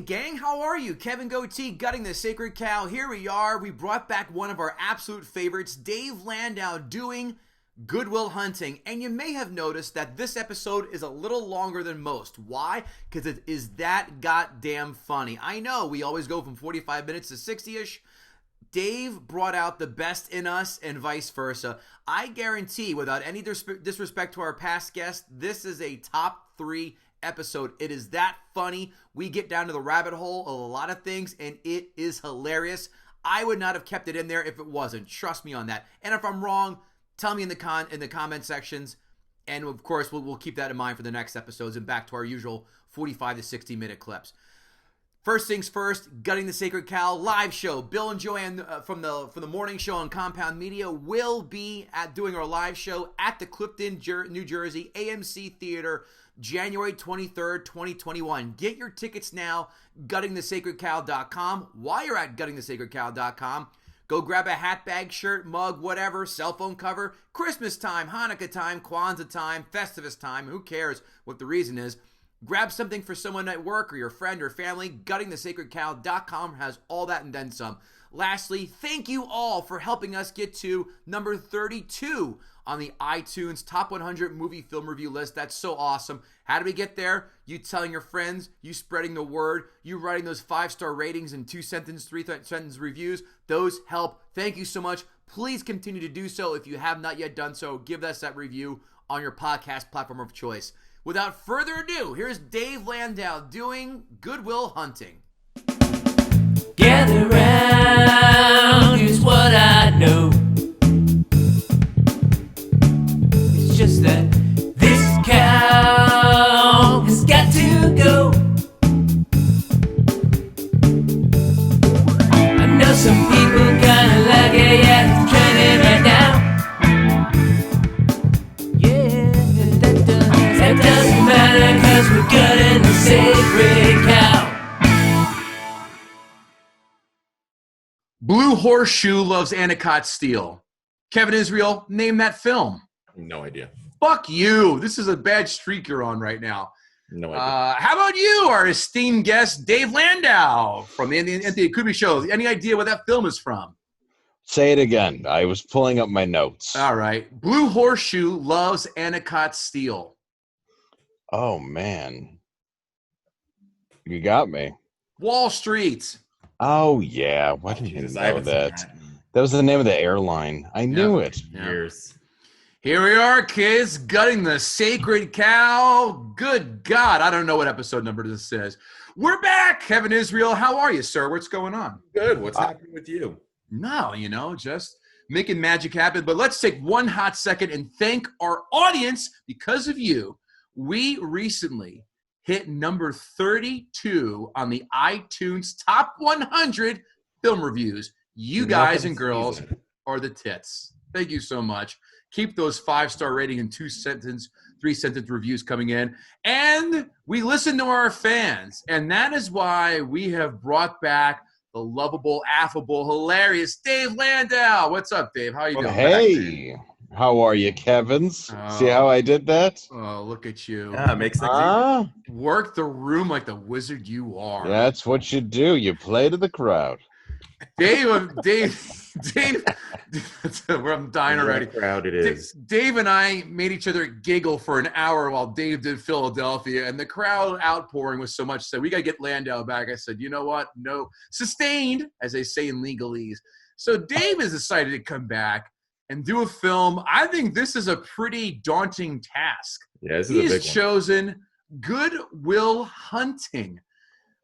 gang, how are you? Kevin Goatee, Gutting the Sacred Cow. Here we are. We brought back one of our absolute favorites, Dave Landau, doing Good Will Hunting. And you may have noticed that this episode is a little longer than most. Why? Because it is that goddamn funny. I know we always go from 45 minutes to 60-ish. Dave brought out the best in us and vice versa. I guarantee, without any disrespect to our past guests, this is a top 3 episode. It is that funny. We get down to the rabbit hole of a lot of things, and it is hilarious. I would not have kept it in there if it wasn't. Trust me on that. And if I'm wrong, tell me in the comment sections. And of course, we'll keep that in mind for the next episodes and back to our usual 45 to 60 minute clips. First things first, Gutting the Sacred Cow live show. Bill and Joanne from the morning show on Compound Media will be doing our live show at the Clifton, New Jersey AMC Theater, January 23rd, 2021. Get your tickets now, guttingthesacredcow.com. While you're at guttingthesacredcow.com, go grab a hat, bag, shirt, mug, whatever, cell phone cover. Christmas time, Hanukkah time, Kwanzaa time, Festivus time. Who cares what the reason is? Grab something for someone at work or your friend or family. Guttingthesacredcow.com has all that and then some. Lastly, thank you all for helping us get to number 32 on the iTunes Top 100 Movie Film Review list. That's so awesome. How did we get there? You telling your friends, you spreading the word, you writing those 5-star ratings and 2-sentence, 3-sentence reviews. Those help. Thank you so much. Please continue to do so. If you have not yet done so, give us that review on your podcast platform of choice. Without further ado, here's Dave Landau doing Good Will Hunting. Gather round, here's what I know. It's just that this cow has got to go. I know some people kinda like it, yeah, it's trending right now. It doesn't matter, cause we're gutting the sacred cow. Blue Horseshoe Loves Anacott Steel. Kevin Israel, name that film. No idea. Fuck you. This is a bad streak you're on right now. No idea. How about you, our esteemed guest, Dave Landau from the Anthony Cumia Show? Any idea what that film is from? Say it again. I was pulling up my notes. All right. Blue Horseshoe Loves Anacott Steel. Oh, man. You got me. Wall Street. Oh, yeah. Why didn't you know that? That was the name of the airline. I knew it. Years. Here we are, kids, Gutting the Sacred Cow. Good God. I don't know what episode number this is. We're back. Kevin Israel, how are you, sir? What's going on? Good. What's happening with you? No, just making magic happen. But let's take one hot second and thank our audience. Because of you, we recently hit number 32 on the iTunes Top 100 Film Reviews. You guys and girls are the tits. Thank you so much. Keep those 5-star rating and 2-sentence, 3-sentence reviews coming in. And we listen to our fans. And that is why we have brought back the lovable, affable, hilarious Dave Landau. What's up, Dave? How are you doing? Hey. How are you, Kevins? See how I did that? Oh, look at you. Yeah, makes sense. Work the room like the wizard you are. That's what you do. You play to the crowd. Dave, I'm dying already. Crowd it is. Dave and I made each other giggle for an hour while Dave did Philadelphia, and the crowd outpouring was so much so we got to get Landau back. I said, you know what? No. Sustained, as they say in legalese. So Dave has decided to come back and do a film. I think this is a pretty daunting task. Yeah, this is a big one. He's chosen Good Will Hunting.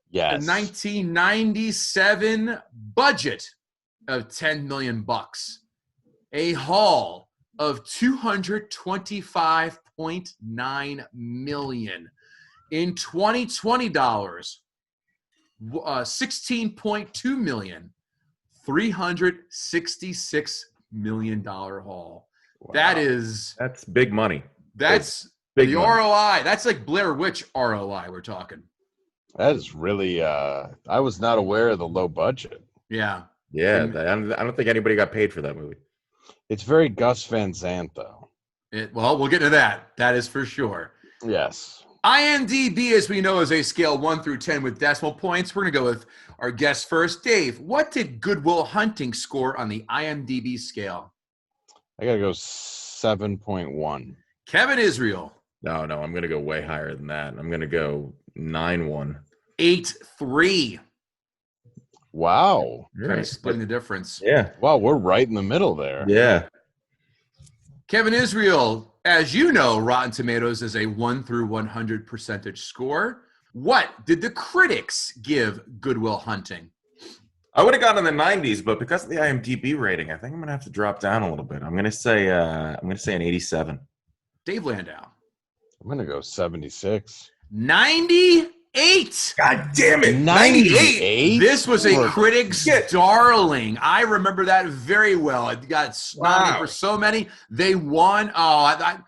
Yes. A 1997 budget of $10 million. A haul of $225.9 million. In 2020 dollars, $16.2 million. $366 million haul. Wow. That's big money. That's big the money. ROI. That's like Blair Witch ROI we're talking. That is really, I was not aware of the low budget. Yeah. Yeah, I don't think anybody got paid for that movie. It's very Gus Van Sant, though. Well, we'll get to that. That is for sure. Yes. IMDb, as we know, is a scale 1 through 10 with decimal points. We're going to go with our guest first. Dave, what did Good Will Hunting score on the IMDb scale? I gotta go 7.1. Kevin Israel. No, I'm going to go way higher than that. I'm going to go 9.1. 8.3. Wow. Kind of splitting the difference. Yeah. Wow, we're right in the middle there. Yeah. Kevin Israel, as you know, Rotten Tomatoes is a 1 through 100 percentage score. What did the critics give Good Will Hunting? I would have gone in the 90s, but because of the IMDb rating, I think I'm going to have to drop down a little bit. I'm going to say an 87. Dave Landau. I'm gonna go 76. 98. God damn it. 98? This was a critic's darling. I remember that very well. It got nominated for so many. They won. I'm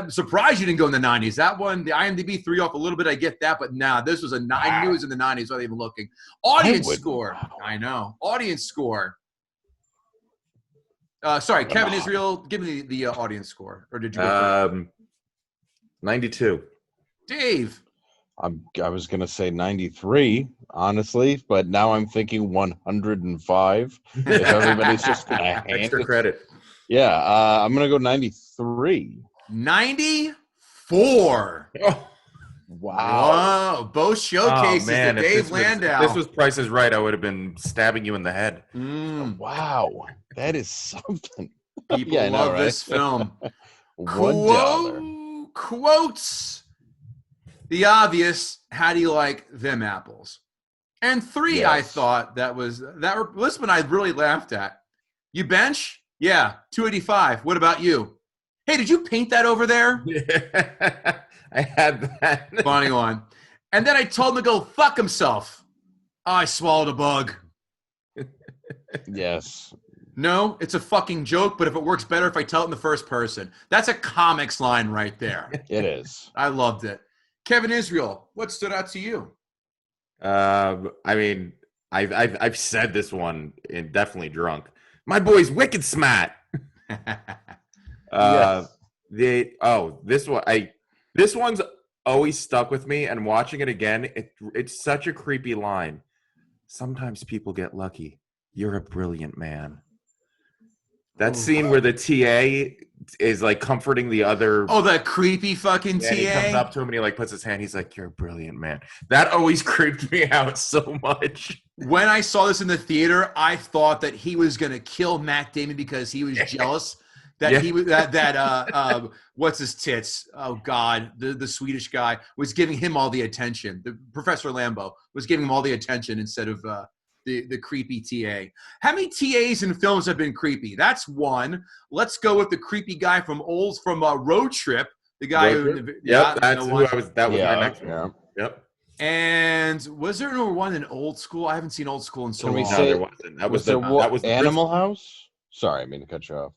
surprised you didn't go in the 90s. That one, the IMDb threw you off a little bit. I get that, but nah, this was a 9. I knew it was in the 90s without even looking. Audience score. I know. Audience score. Sorry, Kevin Israel, give me the audience score. Or did you go 92. Dave. I was gonna say 93, honestly, but now I'm thinking 105. If everybody's just gonna hand Extra it. credit. Yeah, I'm gonna go 93. 94. Oh, Wow. Whoa, both showcases man, to if Dave this Landau. If this was Price is Right, I would have been stabbing you in the head. Wow, that is something. People Yeah, I know, love right? this film. $1. Quotes the obvious. How do you like them apples? And 3, Yes. I thought this one I really laughed at. You bench? Yeah, 285. What about you? Hey, did you paint that over there? I had that. Funny one. And then I told him to go fuck himself. Oh, I swallowed a bug. Yes. No, it's a fucking joke, but if it works better if I tell it in the first person. That's a comics line right there. It is. I loved it. Kevin Israel, what stood out to you? I mean, I've said this one and definitely drunk. My boy's wicked smart. Yes. This one's always stuck with me, and watching it again, it's such a creepy line. Sometimes people get lucky. You're a brilliant man. That scene where the TA is like comforting the other. Oh, that creepy fucking TA. And he comes up to him and he like puts his hand. He's like, "You're a brilliant man." That always creeped me out so much. When I saw this in the theater, I thought that he was gonna kill Matt Damon because he was jealous that he was what's his tits? Oh God, the Swedish guy was giving him all the attention. The Professor Landau was giving him all the attention instead of the creepy TA. How many TAs in films have been creepy? That's one. Let's go with the creepy guy from Road Trip. The guy That was my next one. Yep. And was there no one in Old School? I haven't seen Old School in so long. Say, there wasn't. That was the Animal House? Sorry, I mean to cut you off.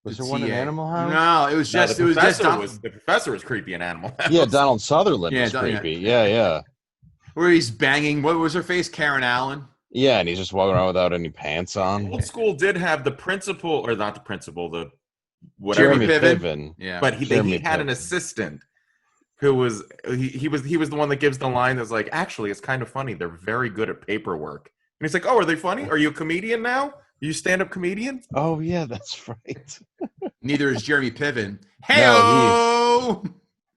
Was there one in Animal House? No, it was just the professor was creepy in Animal House. Yeah, Donald Sutherland was creepy. Yeah. Where he's banging. What was her face? Karen Allen. Yeah, and he's just walking around without any pants on. Old School did have the principal, or not the principal, the whatever. Jeremy Piven. Yeah, but he had an assistant who was he was the one that gives the line that's like, actually, it's kind of funny. They're very good at paperwork. And he's like, oh, are they funny? Are you a comedian now? Are you a stand-up comedian? Oh yeah, that's right. Neither is Jeremy Piven. Hey-o!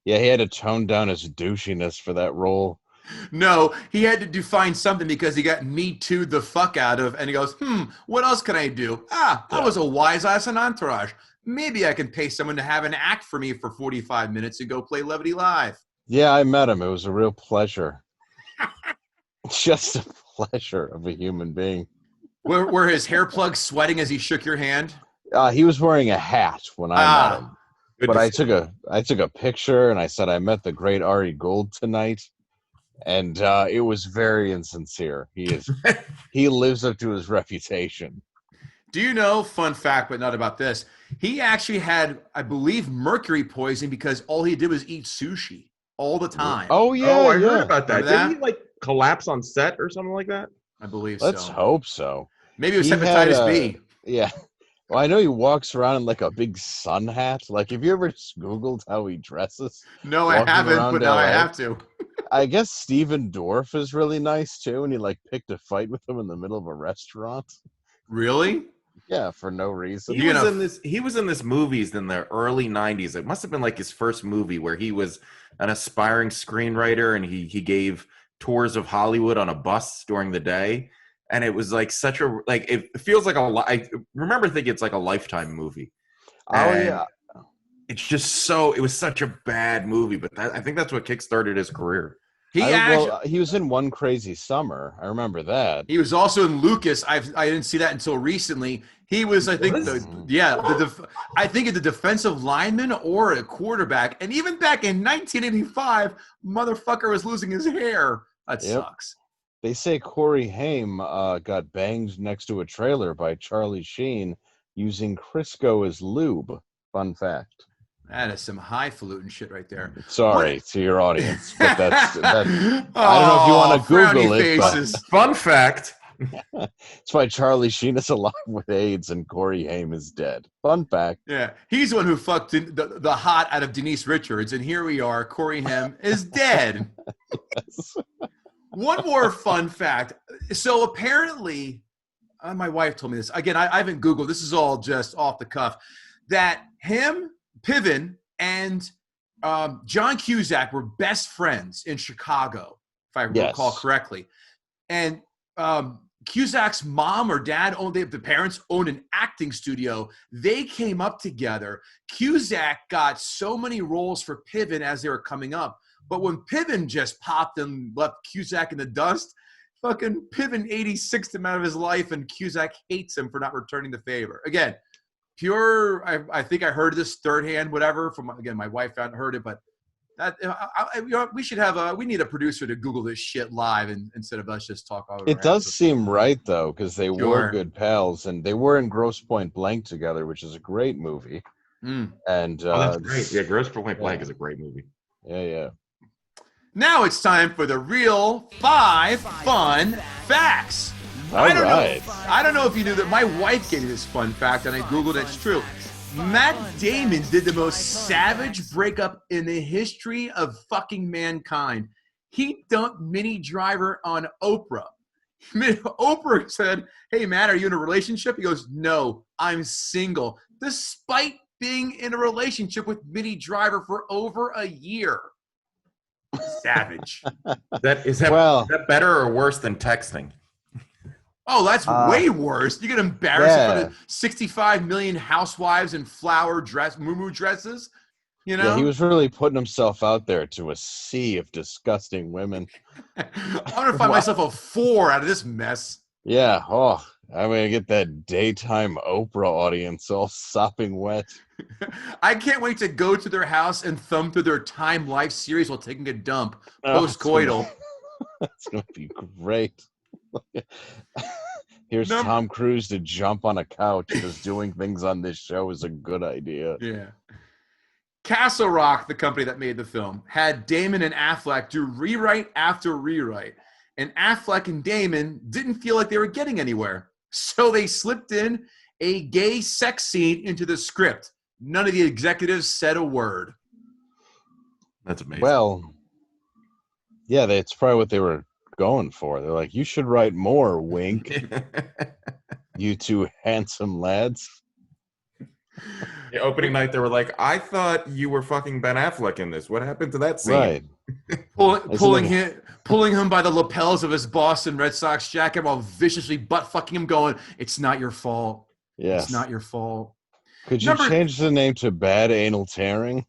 Yeah, he had to tone down his douchiness for that role. No, he had to find something because he got Me Too'd the fuck out of, and he goes, what else can I do? I was a wise ass in Entourage. Maybe I can pay someone to have an act for me for 45 minutes and go play Levity Live. Yeah, I met him. It was a real pleasure. Just a pleasure of a human being. Were his hair plugs sweating as he shook your hand? He was wearing a hat when I met him. But I took a picture and I said I met the great Ari Gold tonight. And it was very insincere. He lives up to his reputation. Do you know, fun fact, but not about this, he actually had, I believe, mercury poisoning because all he did was eat sushi all the time. Oh, yeah. I heard about that. Remember Didn't he like collapse on set or something like that? I believe Let's hope so. Maybe it was hepatitis B. Yeah. Well, I know he walks around in like a big sun hat. Like, have you ever just Googled how he dresses? No, I walking haven't, around but now I LA? have to. I guess Steven Dorff is really nice too, and he like picked a fight with him in the middle of a restaurant. Really? Yeah, for no reason. He was in this movies in the early 90s. It must have been like his first movie where he was an aspiring screenwriter and he gave tours of Hollywood on a bus during the day. And it was like such a like it feels like I remember thinking it's like a Lifetime movie. And yeah. it's just it was such a bad movie, but I think that's what kickstarted his career. He was in One Crazy Summer. I remember that. He was also in Lucas. I didn't see that until recently. He was, I think, I think the defensive lineman or a quarterback. And even back in 1985, motherfucker was losing his hair. That sucks. They say Corey Haim got banged next to a trailer by Charlie Sheen using Crisco as lube. Fun fact. That is some highfalutin shit right there. Sorry to your audience, but that's I don't know if you want to Google it. But fun fact. It's why Charlie Sheen is alive with AIDS and Corey Haim is dead. Fun fact. Yeah, he's the one who fucked the hot out of Denise Richards, and here we are. Corey Haim is dead. Yes. One more fun fact. So apparently, my wife told me this. Again, I haven't Googled. This is all just off the cuff. That him, Piven, and John Cusack were best friends in Chicago, if I recall correctly. And Cusack's mom or dad the parents owned an acting studio. They came up together. Cusack got so many roles for Piven as they were coming up. But when Piven just popped and left Cusack in the dust, fucking Piven 86th him out of his life, and Cusack hates him for not returning the favor. Again, I think I heard this third hand, whatever, from, again, my wife heard it, but that we need a producer to Google this shit live instead of us just talk over. It does seem right, though, because they were good pals, and they were in Grosse Pointe Blank together, which is a great movie. And that's great. Yeah, Grosse Pointe Blank is a great movie. Yeah. Now it's time for the real 5 fun facts. I don't know if you knew that. My wife gave me this fun fact, and I Googled it. It's true. Matt Damon did the most savage breakup in the history of fucking mankind. He dumped Minnie Driver on Oprah. Oprah said, "Hey, Matt, are you in a relationship?" He goes, "No, I'm single," despite being in a relationship with Minnie Driver for over a year. Savage. Is that better or worse than texting? Oh, that's way worse. You get embarrassed in front of 65 million housewives in moo dresses. You know? Yeah, he was really putting himself out there to a sea of disgusting women. I'm going to find myself a 4 out of this mess. Yeah. Oh, I'm going to get that daytime Oprah audience all sopping wet. I can't wait to go to their house and thumb through their Time Life series while taking a dump post-coital. That's going to be great. Here's Tom Cruise to jump on a couch because doing things on this show is a good idea. Yeah. Castle Rock, the company that made the film, had Damon and Affleck do rewrite after rewrite. And Affleck and Damon didn't feel like they were getting anywhere. So they slipped in a gay sex scene into the script. None of the executives said a word. That's amazing. Well, yeah, that's probably what they were going for. They're like, you should write more, wink. You two handsome lads. The opening night, they were like, I thought you were fucking Ben Affleck in this. What happened to that scene? Right. Pulling him by the lapels of his Boston Red Sox jacket while viciously butt-fucking him, going, it's not your fault. Yes. It's not your fault. Could you change the name to Bad Anal Tearing?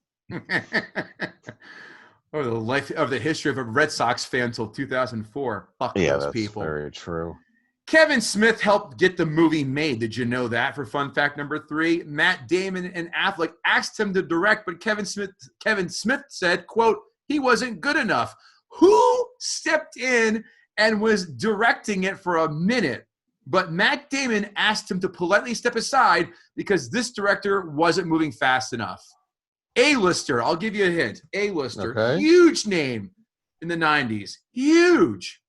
Or the life of the history of a Red Sox fan until 2004. Fuck those people. Yeah, that's very true. Kevin Smith helped get the movie made. Did you know that? For fun fact number 3, Matt Damon and Affleck asked him to direct, but Kevin Smith said, quote, he wasn't good enough. Who stepped in and was directing it for a minute? But Matt Damon asked him to politely step aside because this director wasn't moving fast enough. A-lister, I'll give you a hint. A-lister, okay. Huge name in the 90s. Huge.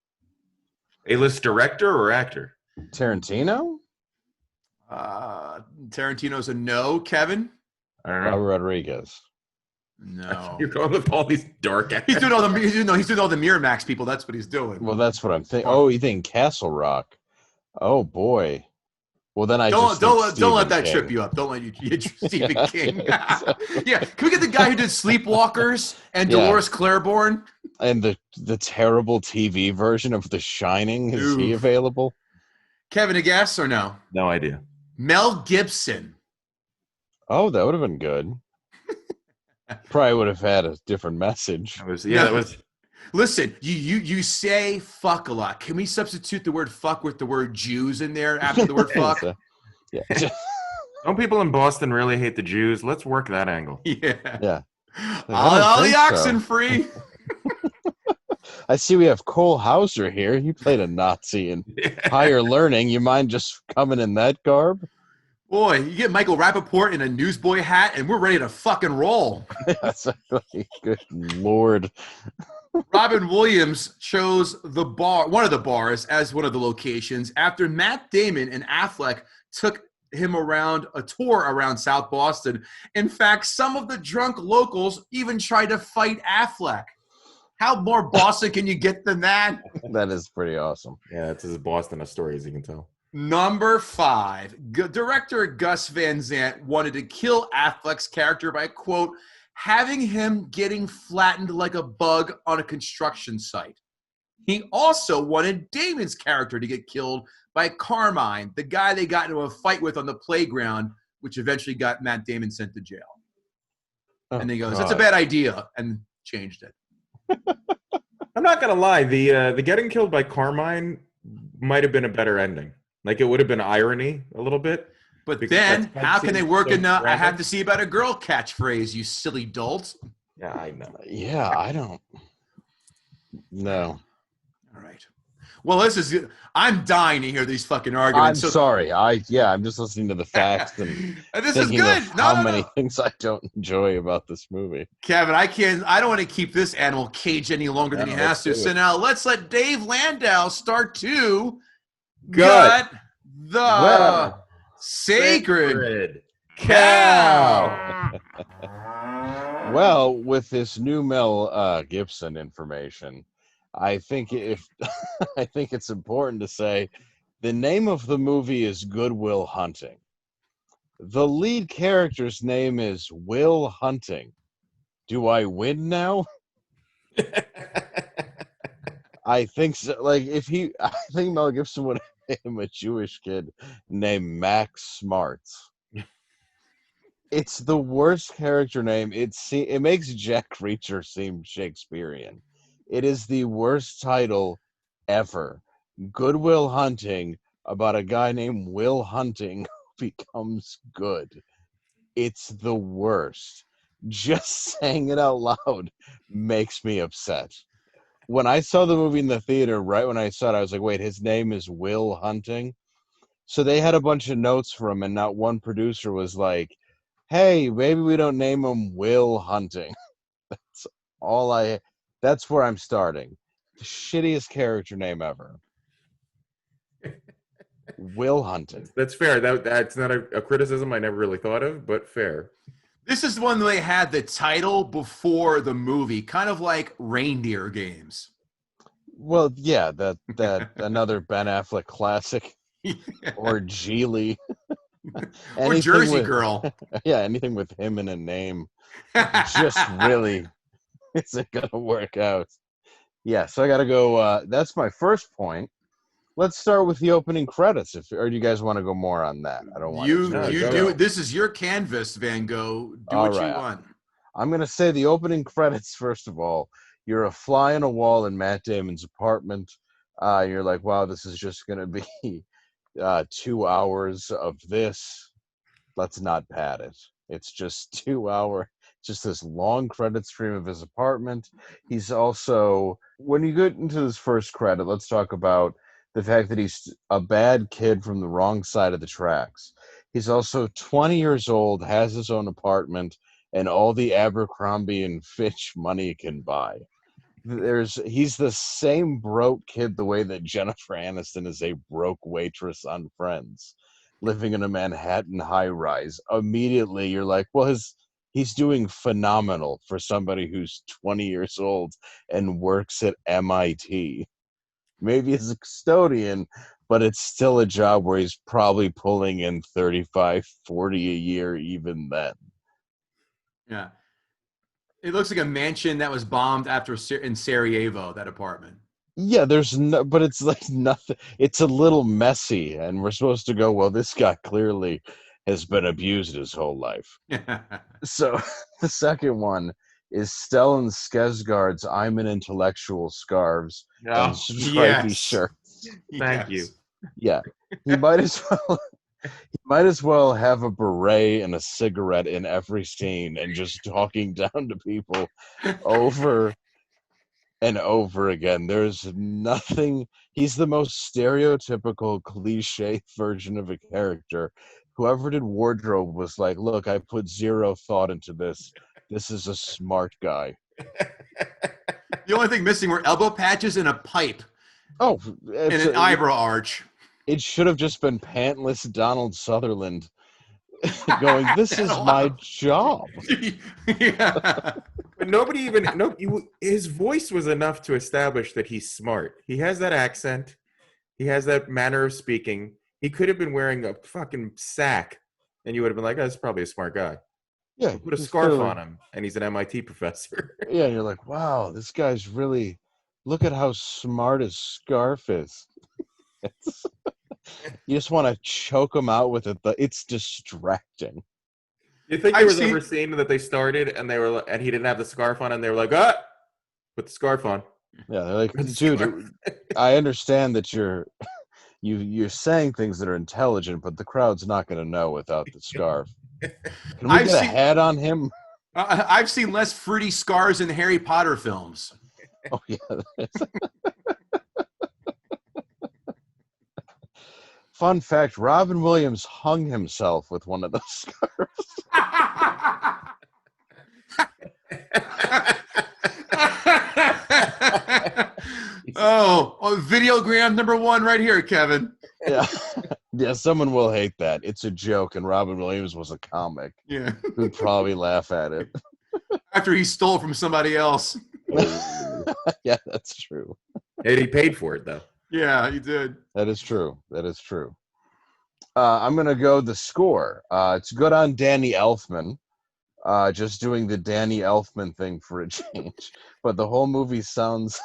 A-list director or actor? Tarantino? Tarantino's a no. Kevin? I don't know. Robert Rodriguez. No. You're going with all these dark ass. He's doing all the Miramax people. That's what he's doing. Well, that's what I'm thinking. Oh, you think Castle Rock? Oh boy. Well, then don't let that King. trip you up. Don't let you Stephen King. Yeah, can we get the guy who did Sleepwalkers and Dolores Claiborne? And the terrible TV version of The Shining, is he available? Kevin, a guess or no? No idea. Mel Gibson. Oh, that would have been good. Probably would have had a different message. That was. Listen, you say fuck a lot. Can we substitute the word fuck with the word Jews in there after the word fuck? Yeah. Don't people in Boston really hate the Jews? Let's work that angle. Yeah. All the oxen free. I see we have Cole Hauser here. He played a Nazi in Higher Learning. You mind just coming in that garb? Boy, you get Michael Rappaport in a newsboy hat, and we're ready to fucking roll. That's like, good Lord. Robin Williams chose one of the bars, as one of the locations after Matt Damon and Affleck took him around a tour around South Boston. In fact, some of the drunk locals even tried to fight Affleck. How more Boston can you get than that? That is pretty awesome. Yeah, it's as Boston a story as you can tell. Number 5, director Gus Van Sant wanted to kill Affleck's character by, quote, having him getting flattened like a bug on a construction site. He also wanted Damon's character to get killed by Carmine, the guy they got into a fight with on the playground, which eventually got Matt Damon sent to jail. Oh, and he goes, God. that's a bad idea, and changed it. I'm not gonna lie. The getting killed by Carmine might have been a better ending. Like, it would have been irony a little bit. But Because then, that how can they seems work so in I have random. to see about a girl catchphrase, you silly dolt? Yeah, I know. Yeah, I don't. No. All right. Well, I'm dying to hear these fucking I'm arguments. sorry. I'm just listening to the facts and This is thinking good. of No, how no, many no. things I don't enjoy about this movie. Kevin, I don't want to keep this animal caged any longer than he has to. So now let's let Dave Landau start to gut the sacred cow. Well, with this new Mel Gibson information, I think I think it's important to say the name of the movie is Good Will Hunting. The lead character's name is Will Hunting. Do I win now? I think so. Like, I think Mel Gibson would have made him a Jewish kid named Max Smarts. It's the worst character name. It makes Jack Reacher seem Shakespearean. It is the worst title ever. Good Will Hunting, about a guy named Will Hunting who becomes good. It's the worst. Just saying it out loud makes me upset. When I saw the movie in the theater, right when I saw it, I was like, wait, his name is Will Hunting? So they had a bunch of notes for him, and not one producer was like, hey, maybe we don't name him Will Hunting. That's where I'm starting. The shittiest character name ever. Will Hunting. That's fair. That's not a criticism I never really thought of, but fair. This is one they had the title before the movie, kind of like Reindeer Games. Well, yeah, that another Ben Affleck classic. Or Geely. Or Jersey Girl. Yeah, anything with him in a name just really isn't going to work out. Yeah, so I got to go. That's my first point. Let's start with the opening credits. Or do you guys want to go more on that? I don't want you do. This is your canvas, Van Gogh. Do what you want. I'm going to say the opening credits, first of all. You're a fly on a wall in Matt Damon's apartment. You're like, wow, this is just going to be 2 hours of this. Let's not pad it. It's just 2 hours. Just this long credit stream of his apartment. He's also, when you get into this first credit, let's talk about the fact that he's a bad kid from the wrong side of the tracks. He's also 20 years old, has his own apartment, and all the Abercrombie and Fitch money he can buy. He's the same broke kid the way that Jennifer Aniston is a broke waitress on Friends. living in a Manhattan high-rise. Immediately, you're like, well, he's doing phenomenal for somebody who's 20 years old and works at MIT. Maybe as a custodian, but it's still a job where he's probably pulling in 35, 40 a year even then. Yeah. It looks like a mansion that was bombed in Sarajevo, that apartment. Yeah, but it's like nothing. It's a little messy, and we're supposed to go, well, this guy clearly has been abused his whole life. So the second one is Stellan Skarsgård's "I'm an Intellectual" scarves and stripy shirts. Thank you. Yeah, he might as well have a beret and a cigarette in every scene and just talking down to people over and over again. There's nothing. He's the most stereotypical cliche version of a character. Whoever did wardrobe was like, look, I put zero thought into this. This is a smart guy. The only thing missing were elbow patches and a pipe. Oh, and an eyebrow arch. It should have just been pantless Donald Sutherland going, this is my job. Yeah. But nobody even his voice was enough to establish that he's smart. He has that accent. He has that manner of speaking. He could have been wearing a fucking sack, and you would have been like, oh, that's probably a smart guy. Yeah. Put a scarf on him, and he's an MIT professor. Yeah, and you're like, wow, this guy's really, look at how smart his scarf is. You just want to choke him out with it. It's distracting. You think there was ever a scene that they started and he didn't have the scarf on, and they were like, put the scarf on. Yeah, they're like, dude, I understand that you're saying things that are intelligent, but the crowd's not going to know without the scarf. Can we get a hat on him? I've seen less fruity scars in the Harry Potter films. Oh, yeah. Fun fact, Robin Williams hung himself with one of those scarves. Videogram number 1 right here, Kevin. Yeah. Yeah, someone will hate that. It's a joke, and Robin Williams was a comic. Yeah. Who'd probably laugh at it. After he stole from somebody else. Yeah, that's true. And he paid for it, though. Yeah, he did. That is true. I'm going to go the score. It's good on Danny Elfman. Just doing the Danny Elfman thing for a change. But the whole movie sounds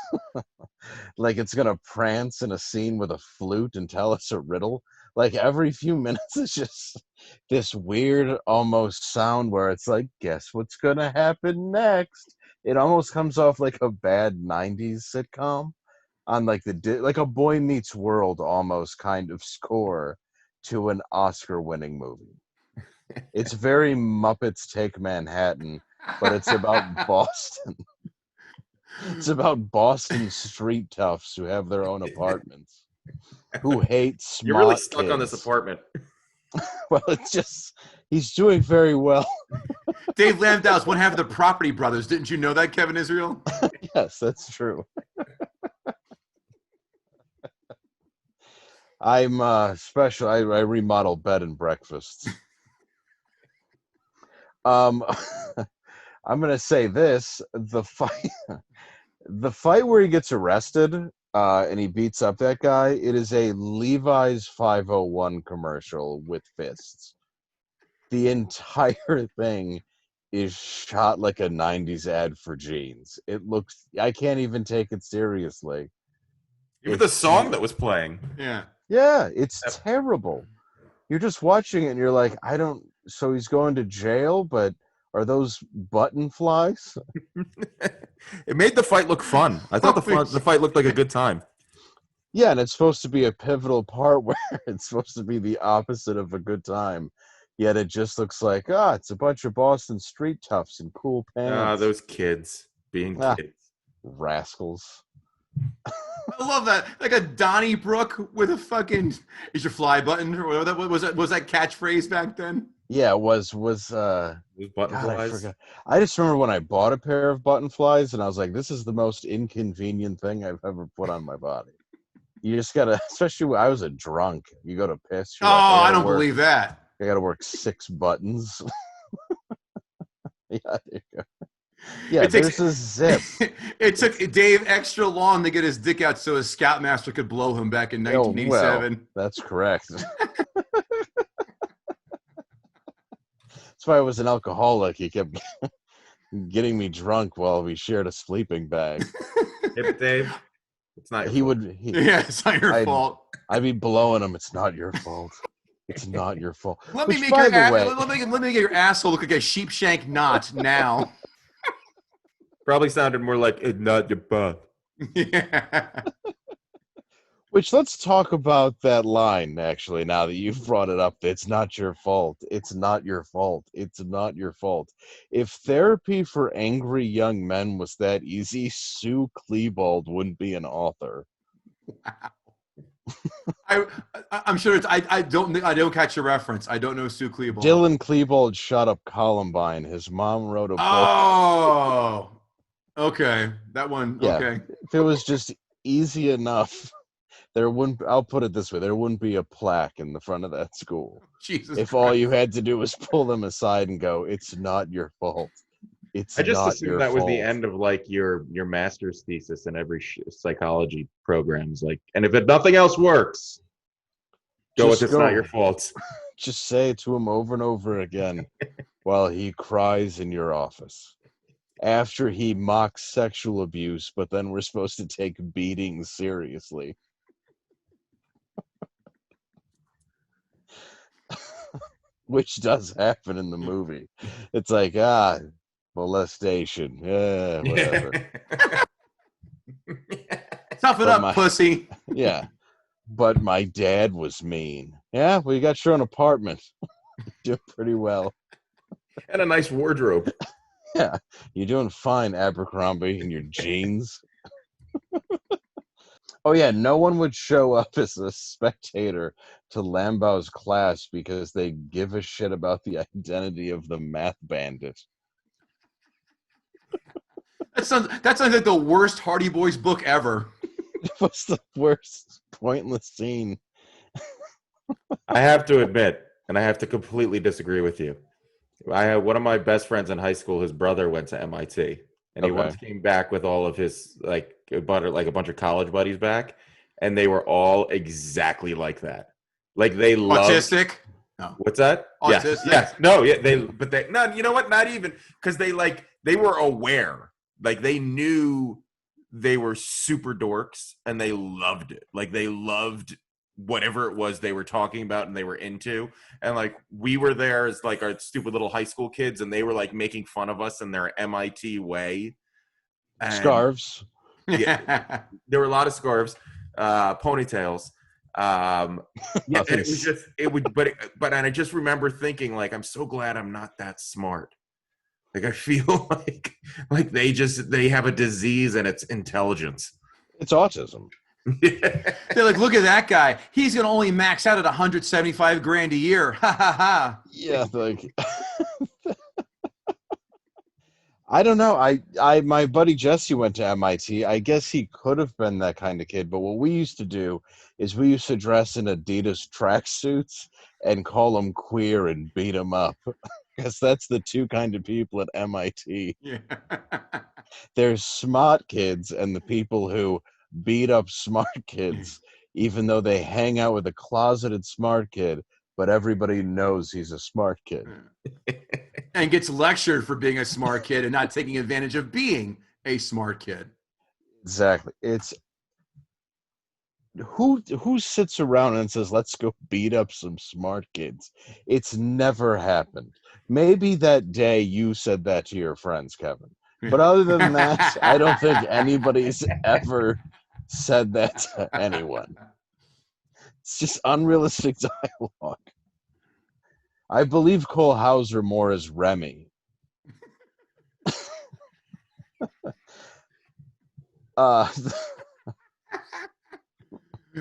like it's going to prance in a scene with a flute and tell us a riddle. Like every few minutes, it's just this weird almost sound where it's like, guess what's going to happen next? It almost comes off like a bad 90s sitcom on like a Boy Meets World almost kind of score to an Oscar-winning movie. It's very Muppets Take Manhattan, but it's about Boston. It's about Boston street toughs who have their own apartments, who hate smart You're really stuck kids. on this apartment. Well, it's just, he's doing very well. Dave Landau's one half of the Property Brothers. Didn't you know that, Kevin Israel? Yes, that's true. I'm special. I remodel bed and breakfasts. I'm gonna say this: the fight where he gets arrested and he beats up that guy. It is a Levi's 501 commercial with fists. The entire thing is shot like a 90s ad for jeans. It looks. I can't even take it seriously. Even the song that was playing. Yeah. Yeah, it's terrible. You're just watching it and you're like, so he's going to jail, but are those button flies? It made the fight look fun. I thought the fight looked like a good time. Yeah, and it's supposed to be a pivotal part where it's supposed to be the opposite of a good time. Yet it just looks like, it's a bunch of Boston street toughs in cool pants. Those kids being kids. Rascals. I love that. Like a Donnybrook with a fucking "is your fly button" or whatever that was that catchphrase back then? Yeah, it was button flies. I forgot. I just remember when I bought a pair of button flies and I was like, this is the most inconvenient thing I've ever put on my body. You just gotta, especially when I was a drunk. You go to piss. Oh, I don't believe that. I gotta work 6 buttons. Yeah, there you go. Yeah, there's a zip. It took Dave extra long to get his dick out so his scoutmaster could blow him back in 1987. Well, that's correct. That's why I was an alcoholic. He kept getting me drunk while we shared a sleeping bag. Hey, Dave, it's not. Yeah, it's not your fault. I'd be blowing him. It's not your fault. It's not your fault. Let me make your asshole look like a sheep shank knot now. Probably sounded more like it's not your butt. Yeah. Which, let's talk about that line, actually, now that you've brought it up. It's not your fault. It's not your fault. It's not your fault. If therapy for angry young men was that easy, Sue Klebold wouldn't be an author. Wow. I'm sure I don't catch your reference. I don't know Sue Klebold. Dylan Klebold shot up Columbine. His mom wrote a book. Oh, okay. That one. Yeah. Okay. If it was just easy enough, there wouldn't. I'll put it this way: there wouldn't be a plaque in the front of that school. Jesus. If all you had to do was pull them aside and go, "It's not your fault." I just assumed that was the end of like your master's thesis in every psychology programs. Like, and if nothing else works, it's not your fault. Just say it to him over and over again while he cries in your office. After he mocks sexual abuse, but then we're supposed to take beatings seriously. Which does happen in the movie. It's like, molestation. Yeah, whatever. Tough it up, pussy. Yeah. But my dad was mean. Yeah, well, you got your own apartment. Doing pretty well. And a nice wardrobe. Yeah. You're doing fine, Abercrombie, in your jeans. Oh, yeah, no one would show up as a spectator to Landau's class because they give a shit about the identity of the math bandit. That sounds like the worst Hardy Boys book ever. What's the worst pointless scene? I have to admit, and I have to completely disagree with you. I have one of my best friends in high school. His brother went to MIT, and he once came back with all of his a bunch of college buddies back, and they were all exactly like that. Like they loved autistic. No. What's that? Autistic. Yes. No. Yeah. No. You know what? Not even because they were aware. Like they knew they were super dorks, and they loved it. Like they loved whatever it was they were talking about and they were into. And like we were there as like our stupid little high school kids, and they were like making fun of us in their MIT way. And scarves. Yeah, there were a lot of scarves, ponytails. Yeah, and but I just remember thinking like, I'm so glad I'm not that smart. Like I feel like they have a disease and it's intelligence. It's autism. They're like, look at that guy. He's gonna only max out at $175,000 a year. Ha ha ha. Yeah, like I don't know. I my buddy Jesse went to MIT. I guess he could have been that kind of kid. But what we used to do is we used to dress in Adidas tracksuits and call them queer and beat them up. Because that's the two kind of people at MIT. Yeah. There's smart kids and the people who beat up smart kids, even though they hang out with a closeted smart kid, but everybody knows he's a smart kid. And gets lectured for being a smart kid and not taking advantage of being a smart kid. Exactly. It's who sits around and says, let's go beat up some smart kids? It's never happened. Maybe that day you said that to your friends, Kevin. But other than that, I don't think anybody's ever said that to anyone. It's just unrealistic dialogue. I believe Cole Hauser more as Remy.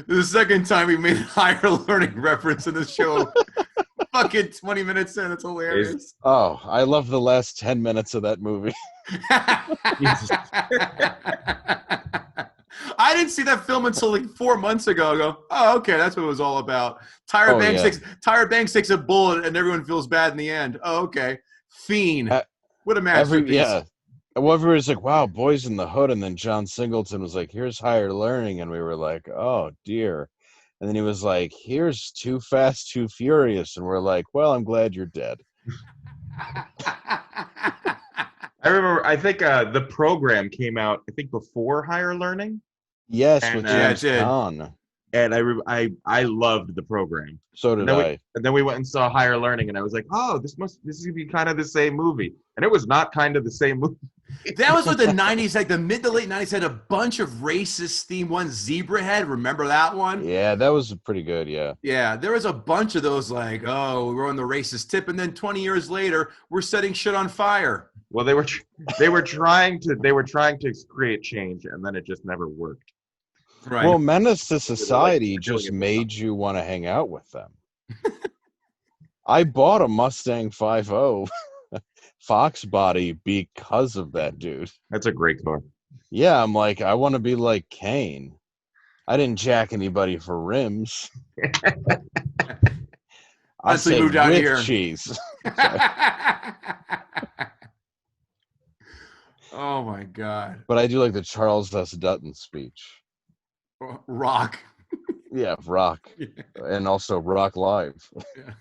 The second time we made a higher learning reference in the show. Fucking 20 minutes in. It's hilarious. Oh, I love the last 10 minutes of that movie. I didn't see that film until like 4 months ago. I go, oh, okay, that's what it was all about. Tyra Banks takes a bullet and everyone feels bad in the end. Oh, okay. Fiend. What a masterpiece. Everyone was like, wow, Boys in the Hood. And then John Singleton was like, here's Higher Learning. And we were like, oh, dear. And then he was like, here's Too Fast, Too Furious. And we're like, well, I'm glad you're dead. I remember, I think the program came out, I think, before Higher Learning. Yes, and, with James Caan. And I loved the program. So did I. And then we went and saw Higher Learning, and I was like, oh, this is gonna be kind of the same movie. And it was not kind of the same movie. That was what the 90s, like the mid to late 90s, had a bunch of racist themed ones. Zebrahead, remember that one? Yeah, that was pretty good, yeah. Yeah, there was a bunch of those like, oh, we're on the racist tip, and then 20 years later, we're setting shit on fire. Well, they were trying to create change, and then it just never worked. Right. Well, Menace to Society just made you want to hang out with them. I bought a Mustang 5.0 Fox body because of that dude. That's a great car. Yeah, I'm like, I want to be like Kane. I didn't jack anybody for rims. I said moved out with here. Cheese. Oh my God. But I do like the Charles S. Dutton speech. Rock. Yeah, Rock. And also Rock Live.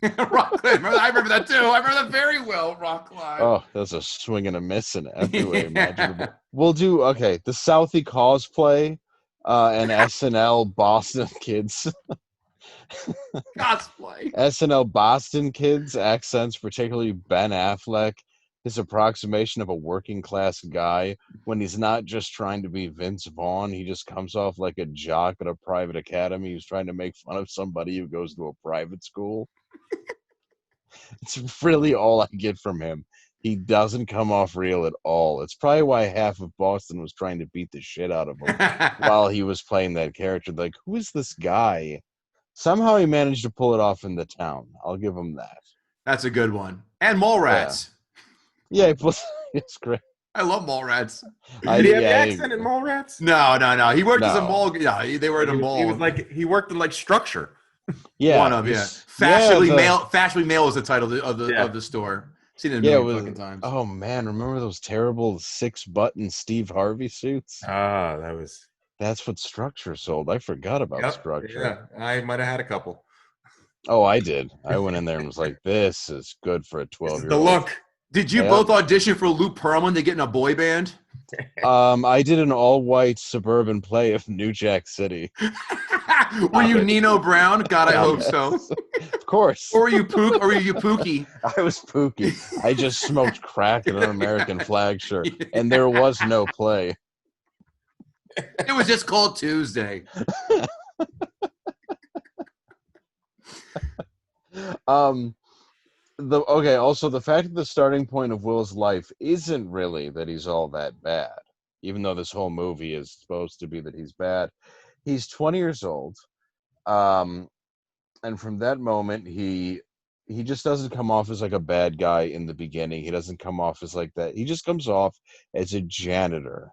Rock Live. I remember that too. I remember that very well, Rock Live. Oh, that's a swing and a miss in every way imaginable. We'll do, okay, the Southie cosplay and SNL Boston kids. Cosplay. SNL Boston kids accents, particularly Ben Affleck, his approximation of a working class guy when he's not just trying to be Vince Vaughn. He just comes off like a jock at a private academy who's trying to make fun of somebody who goes to a private school. It's really all I get from him. He doesn't come off real at all. It's probably why half of Boston was trying to beat the shit out of him while he was playing that character. Like, who is this guy? Somehow he managed to pull it off in the town. I'll give him that. That's a good one. And Mallrats. Yeah, it's great. I love Mallrats. Did he have the accent in Mallrats? No. He worked as a mall. Yeah, they were in a mall. He was like, he worked in like structure. Yeah, one of Fashionably Male was the title of the store. Seen it a million fucking times. Oh man, remember those terrible 6-button Steve Harvey suits? Ah, that's what Structure sold. I forgot about Structure. Yeah, I might have had a couple. Oh, I did. I went in there and was like, "This is good for a 12-year-old." The look. Did you both audition for Lou Pearlman to get in a boy band? I did an all-white suburban play of New Jack City. Were you Nino Brown? God, I hope so. Of course. Or were you Pookie? I was Pookie. I just smoked crack in an American flag shirt, and there was no play. It was just called Tuesday. Also the fact that the starting point of Will's life isn't really that he's all that bad, even though this whole movie is supposed to be that he's bad. He's 20 years old, and from that moment he just doesn't come off as like a bad guy in the beginning. He doesn't come off as like that. He just comes off as a janitor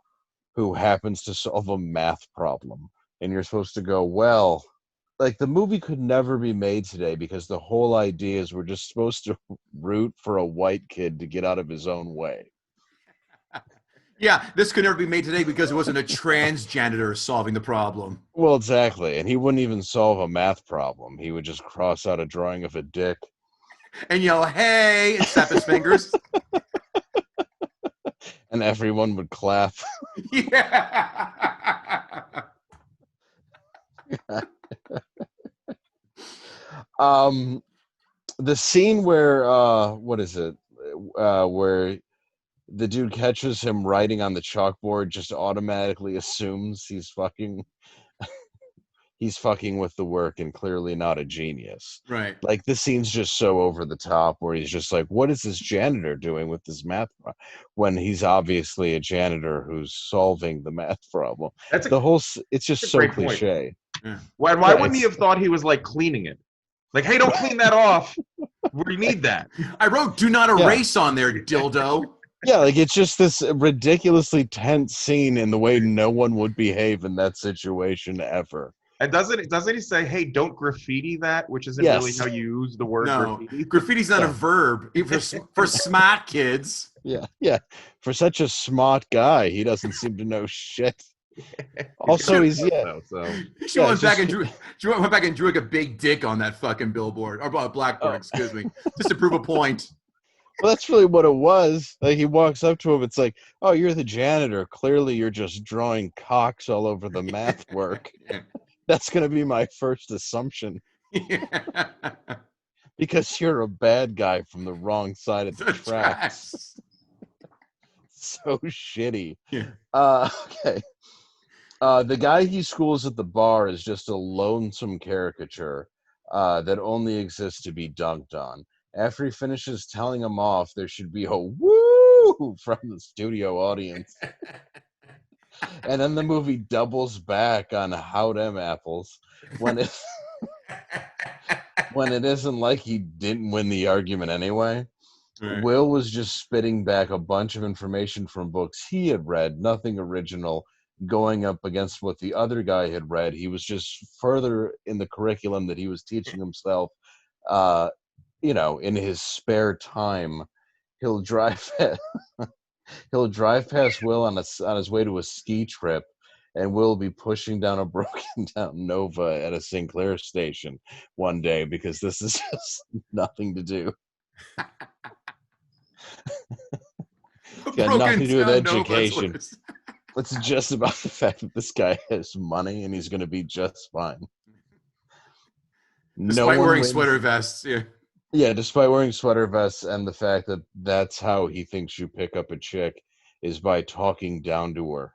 who happens to solve a math problem, and you're supposed to go, well, like, the movie could never be made today because the whole idea is we're just supposed to root for a white kid to get out of his own way. Yeah, this could never be made today because it wasn't a trans janitor solving the problem. Well, exactly. And he wouldn't even solve a math problem. He would just cross out a drawing of a dick. And yell, hey, and snap his fingers. And everyone would clap. Yeah. The scene where where the dude catches him writing on the chalkboard just automatically assumes he's fucking with the work and clearly not a genius. Right. Like, this scene's just so over the top where he's just like, what is this janitor doing with this math when he's obviously a janitor who's solving the math problem. It's just so cliche. Yeah. Why wouldn't he have thought he was like cleaning it? Like, hey, don't clean that off. We need that. I wrote "do not erase" on there, dildo. Yeah, like it's just this ridiculously tense scene in the way no one would behave in that situation ever. And doesn't he say, "Hey, don't graffiti that," which isn't really Yes. how you use the word No, graffiti? graffiti's not a Yeah. verb for SMAHT kids. Yeah. For such a smart guy, he doesn't seem to know shit. Also, got he's it, though, so. She Yeah, went it's back just- and drew like a big dick on that fucking billboard or blackboard. Oh. Excuse me, just to prove a point. Well, that's really what it was. Like he walks up to him, it's like, "Oh, you're the janitor. Clearly, you're just drawing cocks all over the math work." Yeah. That's gonna be my first assumption Yeah. because you're a bad guy from the wrong side of the tracks. So shitty. Yeah. Okay. The guy he schools at the bar is just a lonesome caricature that only exists to be dunked on. After he finishes telling him off, there should be a woo from the studio audience. And then the movie doubles back on how them apples when it when it isn't like he didn't win the argument anyway. Right. Will was just spitting back a bunch of information from books he had read, nothing original, going up against what the other guy had read. He was just further in the curriculum that he was teaching himself. In his spare time, he'll drive he'll drive past Will on his way to a ski trip, and Will be pushing down a broken down Nova at a Sinclair station one day because this is just nothing to do. It's got nothing to do with education. It's just about the fact that this guy has money and he's going to be just fine. Despite wearing sweater vests, yeah. Yeah, despite wearing sweater vests, and the fact that that's how he thinks you pick up a chick is by talking down to her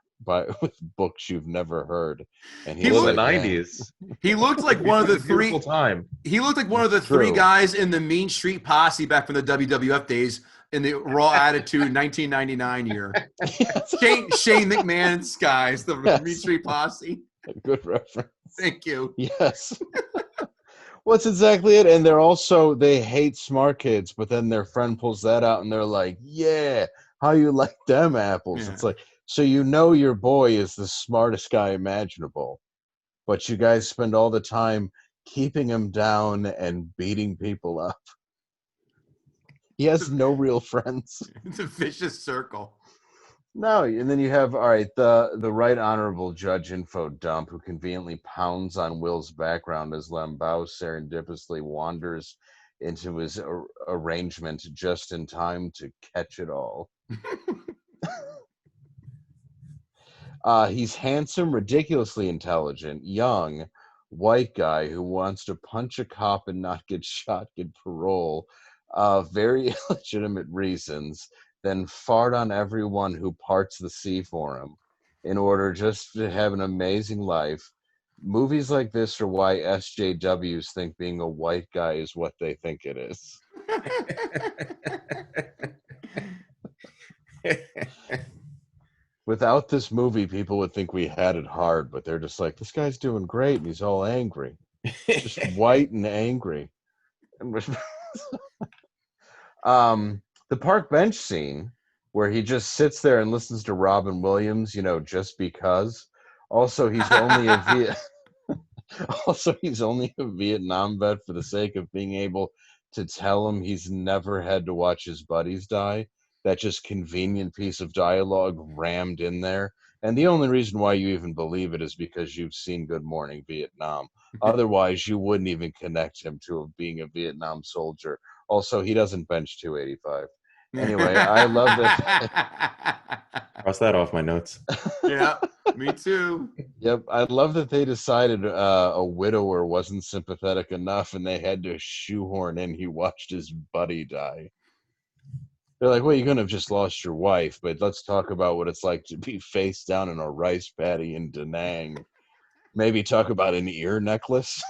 with books you've never heard. And He was like, the 90s. He looked like one of the three. Time. He looked like one of the It's three true. guys in the Mean Street Posse back from the WWF days in the Raw Attitude 1999 year. Shane McMahon's guys, the Yes. Mean Street Posse. Good reference. Thank you. Yes. Well, that's exactly it. And they hate smart kids, but then their friend pulls that out and they're like, "Yeah, how you like them apples?" Yeah. It's like, so your boy is the smartest guy imaginable, but you guys spend all the time keeping him down and beating people up. He has no real friends. It's a vicious circle. No, and then you have, all right, the Right Honorable Judge info dump, who conveniently pounds on Will's background as Landau serendipitously wanders into his arrangement just in time to catch it all. He's handsome, ridiculously intelligent, young, white guy who wants to punch a cop and not get shot, get parole, very illegitimate reasons, then fart on everyone who parts the sea for him in order just to have an amazing life. Movies like this are why SJWs think being a white guy is what they think it is. Without this movie, people would think we had it hard, but they're just like, this guy's doing great, and he's all angry. Just white and angry. The park bench scene where he just sits there and listens to Robin Williams, just because. Also, he's only a Vietnam vet for the sake of being able to tell him he's never had to watch his buddies die. That just convenient piece of dialogue rammed in there. And the only reason why you even believe it is because you've seen Good Morning Vietnam. Otherwise, you wouldn't even connect him to being a Vietnam soldier. Also, he doesn't bench 285. Anyway, I love that. Cross that off my notes. Yeah, me too. Yep, I love that they decided a widower wasn't sympathetic enough, and they had to shoehorn in he watched his buddy die. They're like, well, you couldn't have just lost your wife, but let's talk about what it's like to be face down in a rice paddy in Da Nang. Maybe talk about an ear necklace.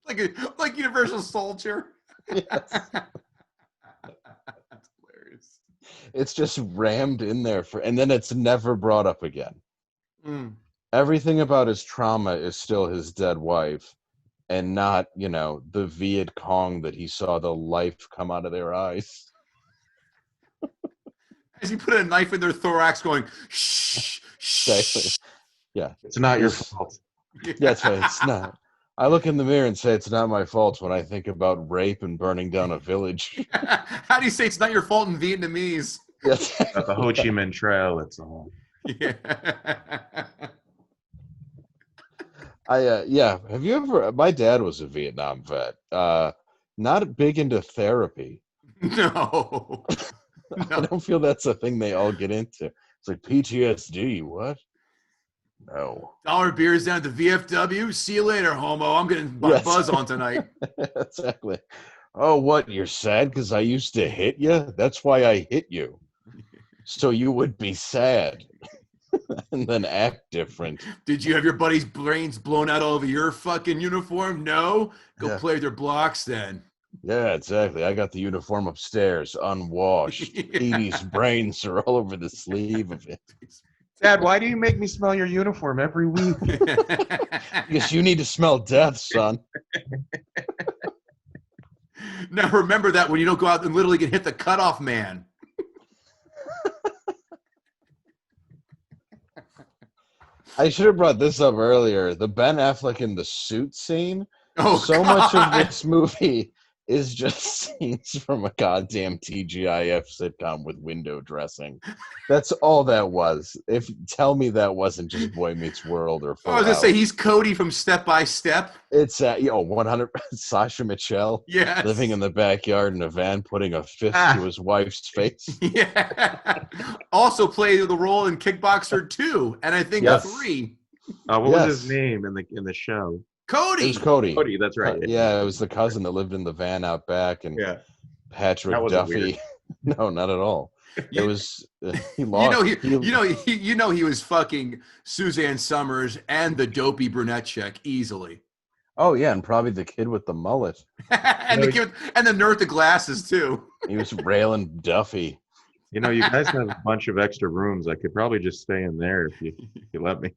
like Universal Soldier. Yes. That's hilarious. It's just rammed in there and then it's never brought up again. Mm. Everything about his trauma is still his dead wife, and not, the Viet Cong that he saw the life come out of their eyes. As you put a knife in their thorax, going shh, Exactly. shh. Yeah, It's not your fault. yeah, that's right. It's not. I look in the mirror and say it's not my fault when I think about rape and burning down a village. How do you say it's not your fault in Vietnamese? Yes. At the Ho Chi Minh Trail, it's all. Yeah. Yeah. Have you ever? My dad was a Vietnam vet. Not big into therapy. No. I don't feel that's a thing they all get into. It's like PTSD. What? No. Dollar beers down at the VFW. See you later, homo. I'm getting my Yes. buzz on tonight. Exactly. Oh, what? You're sad because I used to hit you? That's why I hit you. So you would be sad and then act different. Did you have your buddy's brains blown out all over your fucking uniform? No? Go Yeah. play with your blocks then. Yeah, exactly. I got the uniform upstairs, unwashed. Yeah. 80s brains are all over the sleeve of it. Dad, why do you make me smell your uniform every week? Because you need to smell death, son. Now remember that when you don't go out and literally get hit the cutoff man. I should have brought this up earlier. The Ben Affleck in the suit scene. Oh, So God. much of this movie is just scenes from a goddamn TGIF sitcom with window dressing. That's all that was. Tell me that wasn't just Boy Meets World or Full I was going to say House. he's Cody from Step by Step. It's 100 Sasha Mitchell Yes. living in the backyard in a van, putting a fist to his wife's face. Yeah. Also played the role in Kickboxer 2 and I think Yes. 3. What was Yes. his name in the show? Cody. It was Cody. Cody, that's right. Yeah, it was the cousin that lived in the van out back, and Yeah. Patrick That wasn't Duffy. No, not at all. It You- was he lost. You know he was fucking Suzanne Summers and the dopey brunette chick easily. Oh yeah, and probably the kid with the mullet. And the kid and the nerd with the glasses too. He was railing Duffy. You know, you guys have a bunch of extra rooms. I could probably just stay in there if you let me.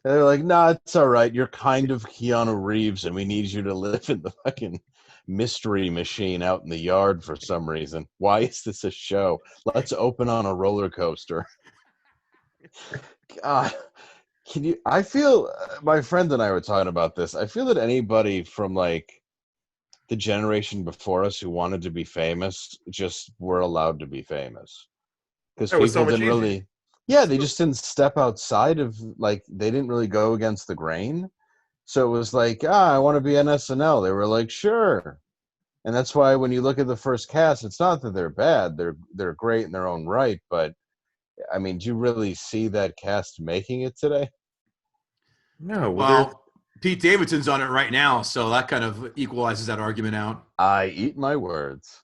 And they're like, "Nah, it's all right. You're kind of Keanu Reeves, and we need you to live in the fucking mystery machine out in the yard for some reason. Why is this a show? Let's open on a roller coaster." God, I feel my friend and I were talking about this. I feel that anybody from like the generation before us who wanted to be famous just were allowed to be famous because It was so people much didn't easier. really. Yeah, they just didn't step outside of like they didn't really go against the grain. So it was like, I want to be on SNL. They were like, sure. And that's why when you look at the first cast, it's not that they're bad. They're great in their own right, but I mean, do you really see that cast making it today? No, Well, Pete Davidson's on it right now, so that kind of equalizes that argument out. I eat my words.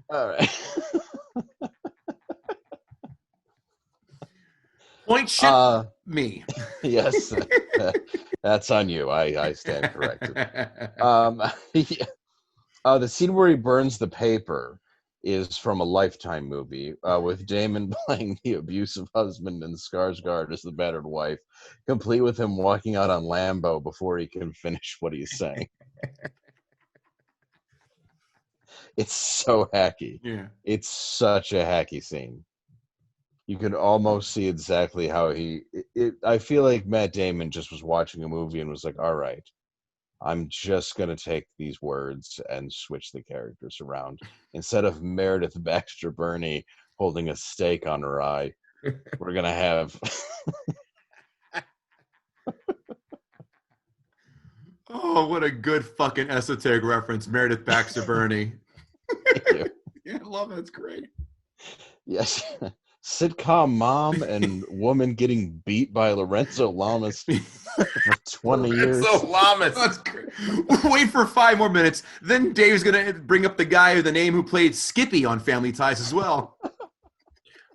All right. Point shit me. Yes, that's on you. I stand corrected. The scene where he burns the paper is from a Lifetime movie with Damon playing the abusive husband and Skarsgård as the battered wife, complete with him walking out on Lambo before he can finish what he's saying. It's so hacky. Yeah. It's such a hacky scene. You could almost see exactly how I feel like Matt Damon just was watching a movie and was like, all right, I'm just going to take these words and switch the characters around. Instead of Meredith Baxter Burney holding a steak on her eye, we're going to have... Oh, what a good fucking esoteric reference. Meredith Baxter Burney. Thank you. Yeah, I love it. It's great. Yes. Sitcom mom and woman getting beat by Lorenzo Lamas for 20 years. So Lamas. That's great. Wait for 5 more minutes. Then Dave's going to bring up the guy with the name who played Skippy on Family Ties as well.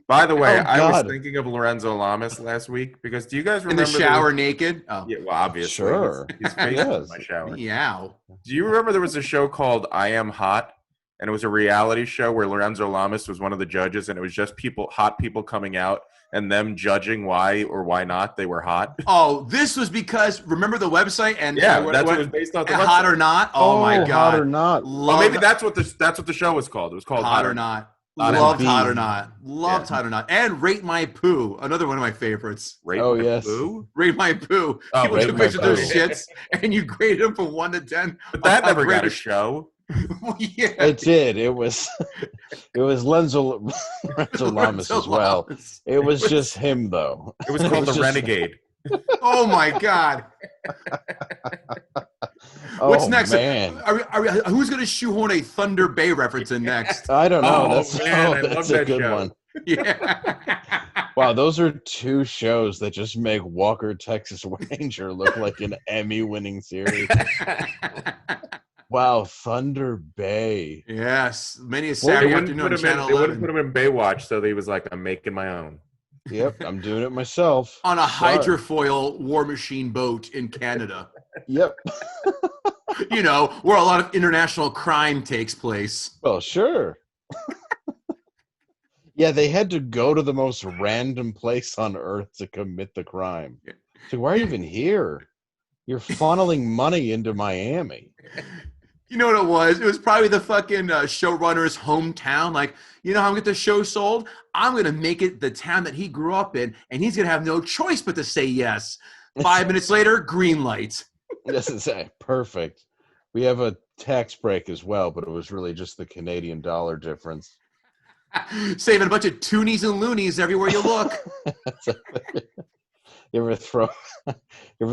By the way, Oh, I was God. thinking of Lorenzo Lamas last week because do you guys In remember the shower naked. Oh, Yeah, well, obviously, Sure. He's facing Yes. my shower. meow. Do you remember there was a show called I Am Hot? And it was a reality show where Lorenzo Lamas was one of the judges, and it was just hot people coming out and them judging why or why not they were hot. Oh, this was because, remember the website? And Yeah, that's what it was based on. The Hot website. or Not? Oh, my God. Hot or not. Well, maybe that's what the show was called. It was called Hot or Not. Loved B. Hot or Not. Loved Hot or Not. And Rate My Poo, another one of my favorites. Rate Oh, my yes. poo? Rate My Poo. Oh, People Rate took My pictures of their Poo. shits, and you graded them from 1 to 10. But that How never great got a is- show. Yeah. It did. It was Lenzo Lamas as well. Lamas. It was just him, though. It was called The just- Renegade. Oh my God. What's Oh, next? man. Who's going to shoehorn a Thunder Bay reference in next? I don't know. Oh, That's, man, I that's love a that good show. one. Yeah. Wow, those are 2 shows that just make Walker, Texas Ranger look like an Emmy-winning series. Wow, Thunder Bay. Yes. Many a They Saturday wouldn't afternoon put on him in. Channel They wouldn't 11. put him in Baywatch, so he was like, "I'm making my own." Yep, I'm doing it myself. On a Sorry. hydrofoil war machine boat in Canada. Yep. You know, where a lot of international crime takes place. Well, sure. Yeah, they had to go to the most random place on Earth to commit the crime. So why are you even here? You're funneling money into Miami. You know what it was? It was probably the fucking showrunner's hometown. Like, you know how I'm going to get the show sold? I'm going to make it the town that he grew up in, and he's going to have no choice but to say yes. 5 minutes later, green light. This is perfect. We have a tax break as well, but it was really just the Canadian dollar difference. Saving a bunch of toonies and loonies everywhere you look. You ever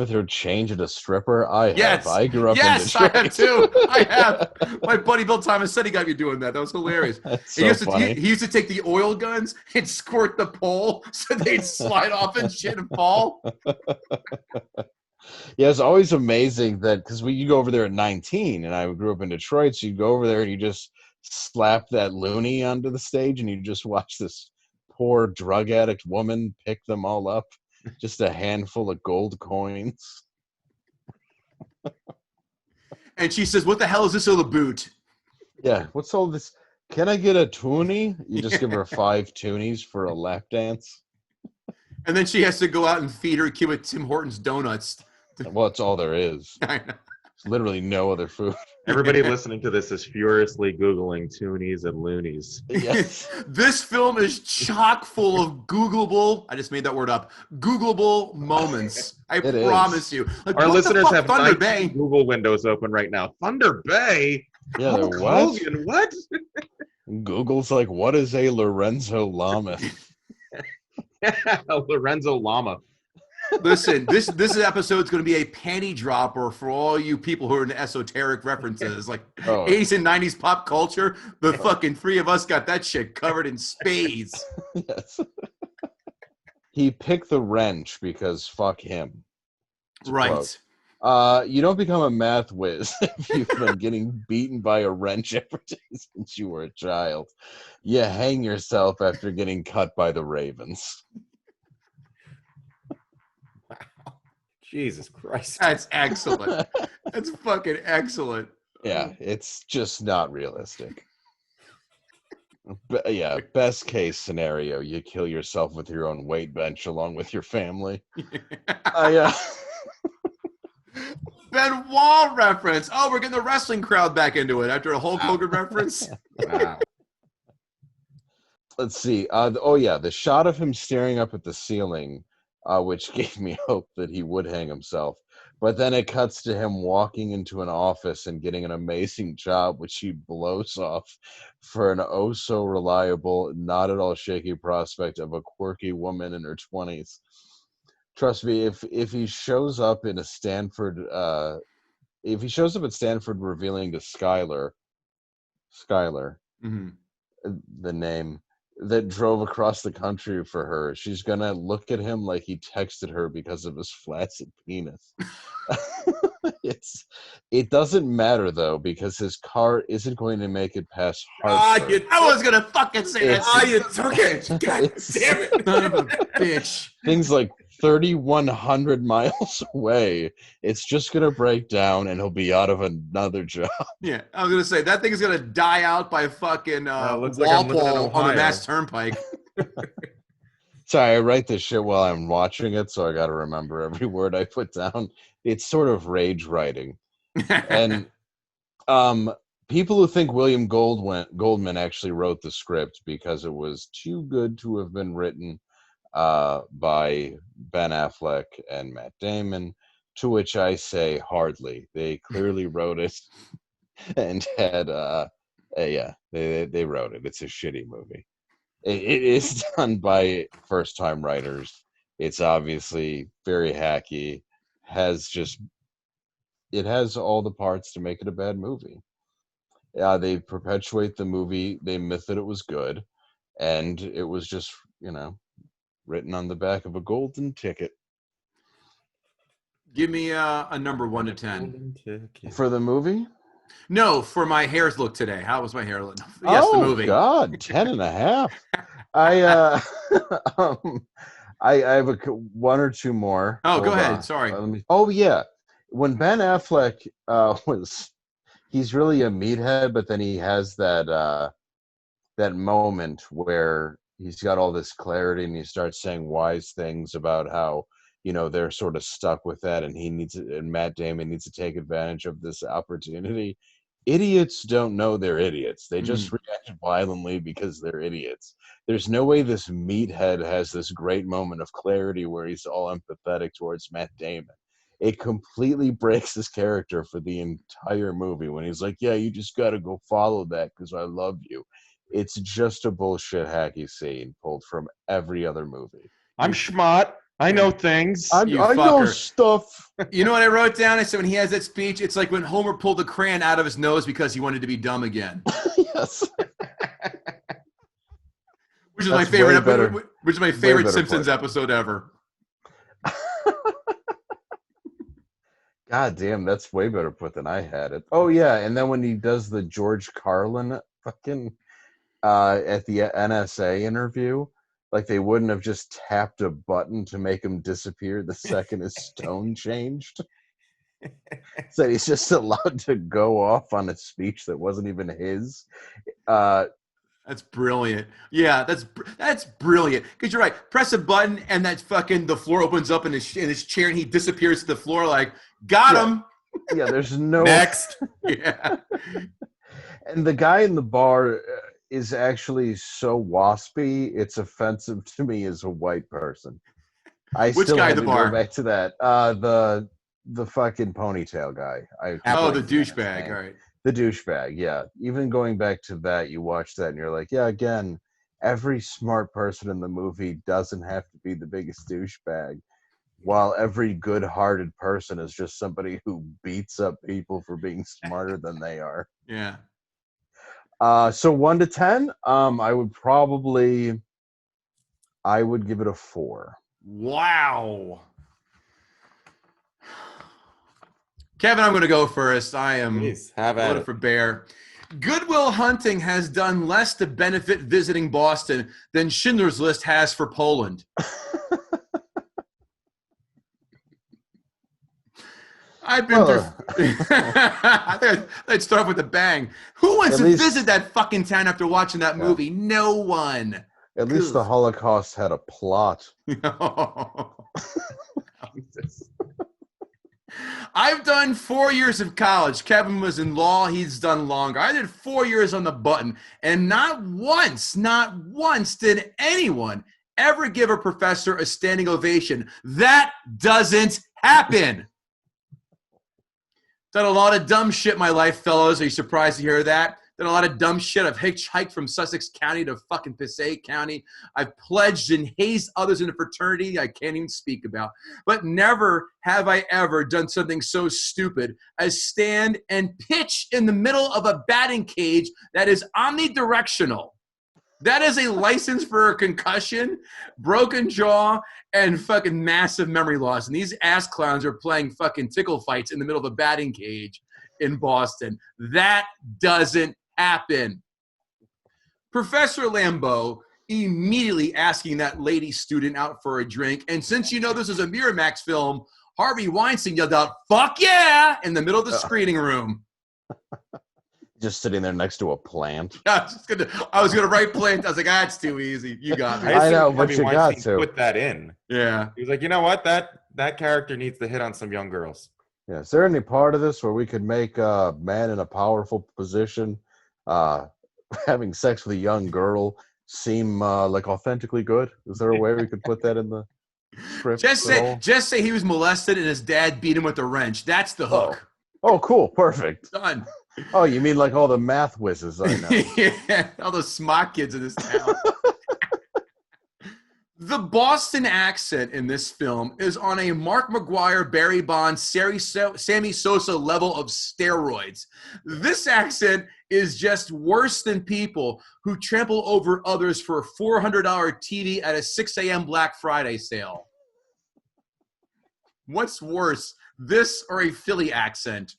throw change at a stripper? I have. Yes. I grew up in Yes, I Detroit. have too. I have. My buddy Bill Thomas said he got me doing that. That was hilarious. That's He so used, to, funny. he used to take the oil guns and squirt the pole so they'd slide off and shit and fall. Yeah, it's always amazing that because you go over there at 19, and I grew up in Detroit, so you go over there and you just slap that loony onto the stage, and you just watch this poor drug addict woman pick them all up, just a handful of gold coins. And she says, "What the hell is this on the boot?" Yeah, what's all this? Can I get a toonie? You just give her 5 toonies for a lap dance. And then she has to go out and feed her kid with Tim Hortons donuts. Well, it's all there is. I know. There's literally no other food. Everybody listening to this is furiously Googling toonies and loonies. Yes. This film is chock full of Googleable, I just made that word up, Googleable moments. I It is. promise you. Like, Our what the listeners fuck, have Thunder 19 Bay? Google windows open right now. Thunder Bay? Yeah, Hulk there was. Hogan, what? Google's like, what is a Lorenzo Llama? Lorenzo Llama. Listen, this episode's going to be a panty dropper for all you people who are into esoteric references. Like Oh. 80s and 90s pop culture, the fucking 3 of us got that shit covered in spades. Yes. He picked the wrench because fuck him. Right. quote. You don't become a math whiz if you've been getting beaten by a wrench every day since you were a child. You hang yourself after getting cut by the Ravens. Jesus Christ. That's excellent. That's fucking excellent. Yeah, it's just not realistic. But yeah, best case scenario, you kill yourself with your own weight bench along with your family. Benoit reference. Oh, we're getting the wrestling crowd back into it after a Hulk Hogan reference. Wow. Let's see. The shot of him staring up at the ceiling, which gave me hope that he would hang himself. But then it cuts to him walking into an office and getting an amazing job, which he blows off for an oh-so-reliable, not at all shaky prospect of a quirky woman in her 20s. Trust me, if he shows up in a Stanford, if he shows up at Stanford revealing to Skylar, Mhm. the name, that drove across the country for her, she's gonna look at him like he texted her because of his flaccid penis. It doesn't matter though, because his car isn't going to make it past Hartford. I was gonna fucking say that. It's- You took it. God damn it. Son of a bitch. Things like 3,100 miles away. It's just gonna break down and he'll be out of another job. Yeah, I was gonna say that thing is gonna die out by fucking looks like I'm living in Walpole on the Ohio. Mass Turnpike. Sorry, I write this shit while I'm watching it, so I gotta remember every word I put down. It's sort of rage writing. And people who think William Goldman actually wrote the script because it was too good to have been written by Ben Affleck and Matt Damon, to which I say hardly. They clearly wrote it and had they wrote it. It's a shitty movie. It is done by first-time writers. It's obviously very hacky. It has all the parts to make it a bad movie. They perpetuate the movie. They myth that it was good, and it was just, written on the back of a golden ticket. Give me a number 1 to 10 for the movie. No, for my hair's look today. How was my hair look? Yes, the movie. Oh God, 10.5. I have one or two more. Oh, go ahead. Sorry. Oh yeah, when Ben Affleck he's really a meathead, but then he has that moment where he's got all this clarity and he starts saying wise things about how they're sort of stuck with that, and Matt Damon needs to take advantage of this opportunity. Idiots don't know they're idiots. They just react violently because they're idiots. There's no way this meathead has this great moment of clarity where he's all empathetic towards Matt Damon. It completely breaks his character for the entire movie when he's like, yeah, you just got to go follow that because I love you. It's just a bullshit hacky scene pulled from every other movie. I'm smart. I know things. I know stuff. You know what I wrote down? I said when he has that speech, it's like when Homer pulled the crayon out of his nose because he wanted to be dumb again. Yes. Which is my favorite Simpsons episode ever. God damn, that's way better put than I had it. Oh yeah, and then when he does the George Carlin fucking at the NSA interview, like they wouldn't have just tapped a button to make him disappear the second his tone changed. So he's just allowed to go off on a speech that wasn't even his. That's brilliant. Yeah, that's brilliant. Because you're right. Press a button and the floor opens up in his chair and he disappears to the floor like, got him. Yeah, there's no... Next. Yeah. And the guy in the bar is actually so waspy, it's offensive to me as a white person. Which guy in the bar? Go back to that. The fucking ponytail guy. The douchebag. All right. The douchebag, yeah. Even going back to that, you watch that and you're like, yeah, again, every smart person in the movie doesn't have to be the biggest douchebag, while every good-hearted person is just somebody who beats up people for being smarter than they are. Yeah. So 1 to 10, I would give it a 4. Wow. Kevin, I'm going to go first. I am voted for Bear. Good Will Hunting has done less to benefit visiting Boston than Schindler's List has for Poland. I've been through. I think I'd start off with a bang. Who wants to visit that fucking town after watching that movie? No one. At least the Holocaust had a plot. I've done 4 years of college. Kevin was in law. He's done longer. I did 4 years on the button. And not once did anyone ever give a professor a standing ovation. That doesn't happen. Done a lot of dumb shit in my life, fellows. Are you surprised to hear that? Done a lot of dumb shit. I've hitchhiked from Sussex County to fucking Passaic County. I've pledged and hazed others in a fraternity I can't even speak about. But never have I ever done something so stupid as stand and pitch in the middle of a batting cage that is omnidirectional. That is a license for a concussion, broken jaw, and fucking massive memory loss. And these ass clowns are playing fucking tickle fights in the middle of a batting cage in Boston. That doesn't happen. Professor Landau immediately asking that lady student out for a drink. And since you know this is a Miramax film, Harvey Weinstein yelled out, "Fuck yeah!" in the middle of the screening room. Just sitting there next to a plant. I was gonna write plant. I was like, that's too easy. You got me. I know, but you got to put that in. Yeah. He was like, you know what? That character needs to hit on some young girls. Yeah. Is there any part of this where we could make a man in a powerful position having sex with a young girl seem like authentically good? Is there a way we could put that in the script? Just say he was molested and his dad beat him with a wrench. That's the hook. Oh, cool. Perfect. Done. Oh, you mean like all the math whizzes I know? Yeah, all the SMAHT kids in this town. The Boston accent in this film is on a Mark McGuire, Barry Bonds, Sammy Sosa level of steroids. This accent is just worse than people who trample over others for a $400 TV at a 6 a.m. Black Friday sale. What's worse, this or a Philly accent?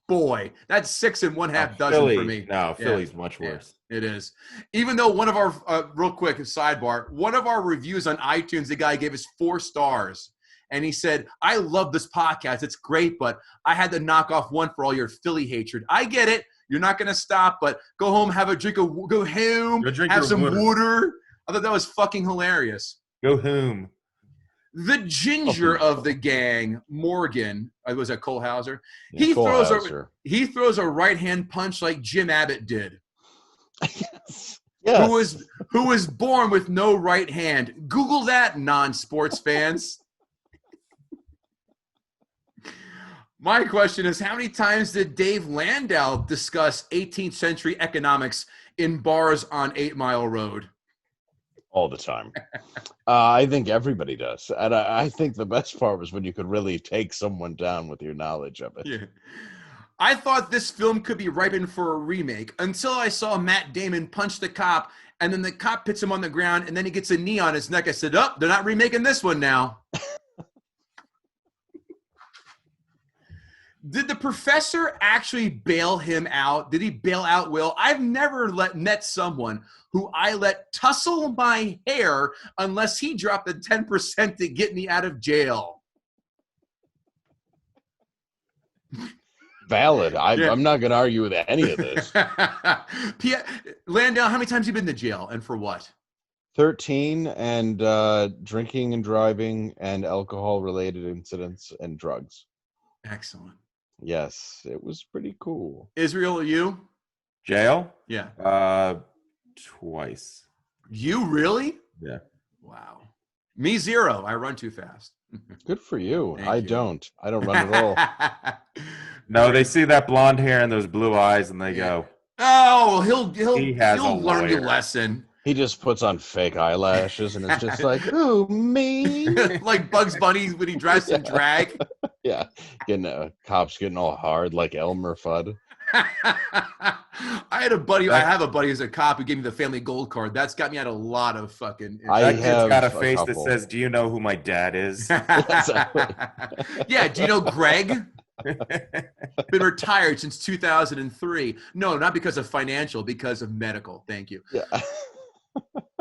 Boy, that's 6 1/2 dozen Philly, for me. No, Philly's much worse. Yeah, it is. Even though one of our, real quick, sidebar, one of our reviews on iTunes, the guy gave us 4 stars. And he said, I love this podcast. It's great, but I had to knock off one for all your Philly hatred. I get it. You're not going to stop, but go home, have a drink of, go home, have some water. I thought that was fucking hilarious. Go home. The ginger of the gang, Morgan, was that Cole Hauser? Yeah, He throws a right hand punch like Jim Abbott did. Yes. Who was born with no right hand. Google that, non-sports fans. My question is, how many times did Dave Landau discuss 18th century economics in bars on 8 Mile Road? All the time. I think everybody does. And I think the best part was when you could really take someone down with your knowledge of it. Yeah. I thought this film could be ripened for a remake until I saw Matt Damon punch the cop, and then the cop hits him on the ground, and then he gets a knee on his neck. I said, oh, they're not remaking this one now. Did the professor actually bail him out? Did he bail out Will? I've never met someone who I let tussle my hair unless he dropped the 10% to get me out of jail. Valid. I'm not going to argue with any of this. Landau, how many times have you been to jail and for what? 13, and drinking and driving and alcohol-related incidents and drugs. Excellent. Yes, it was pretty cool. Israel, you? Jail? Yeah. Twice. You really? Yeah. Wow. Me 0. I run too fast. Good for you. Thank I you. don't. I don't run at all. No, they see that blonde hair and those blue eyes, and they go, Oh, he'll learn your lawyer. lesson. He just puts on fake eyelashes, and it's just like, ooh, me. Like Bugs Bunny when he dressed in drag. Yeah, cops getting all hard like Elmer Fudd. I have a buddy who's a cop who gave me the family gold card. That's got me out a lot of fucking. That kid's got a face that says, "Do you know who my dad is?" Yeah, do you know Greg? Been retired since 2003. No, not because of financial, because of medical. Thank you. Yeah.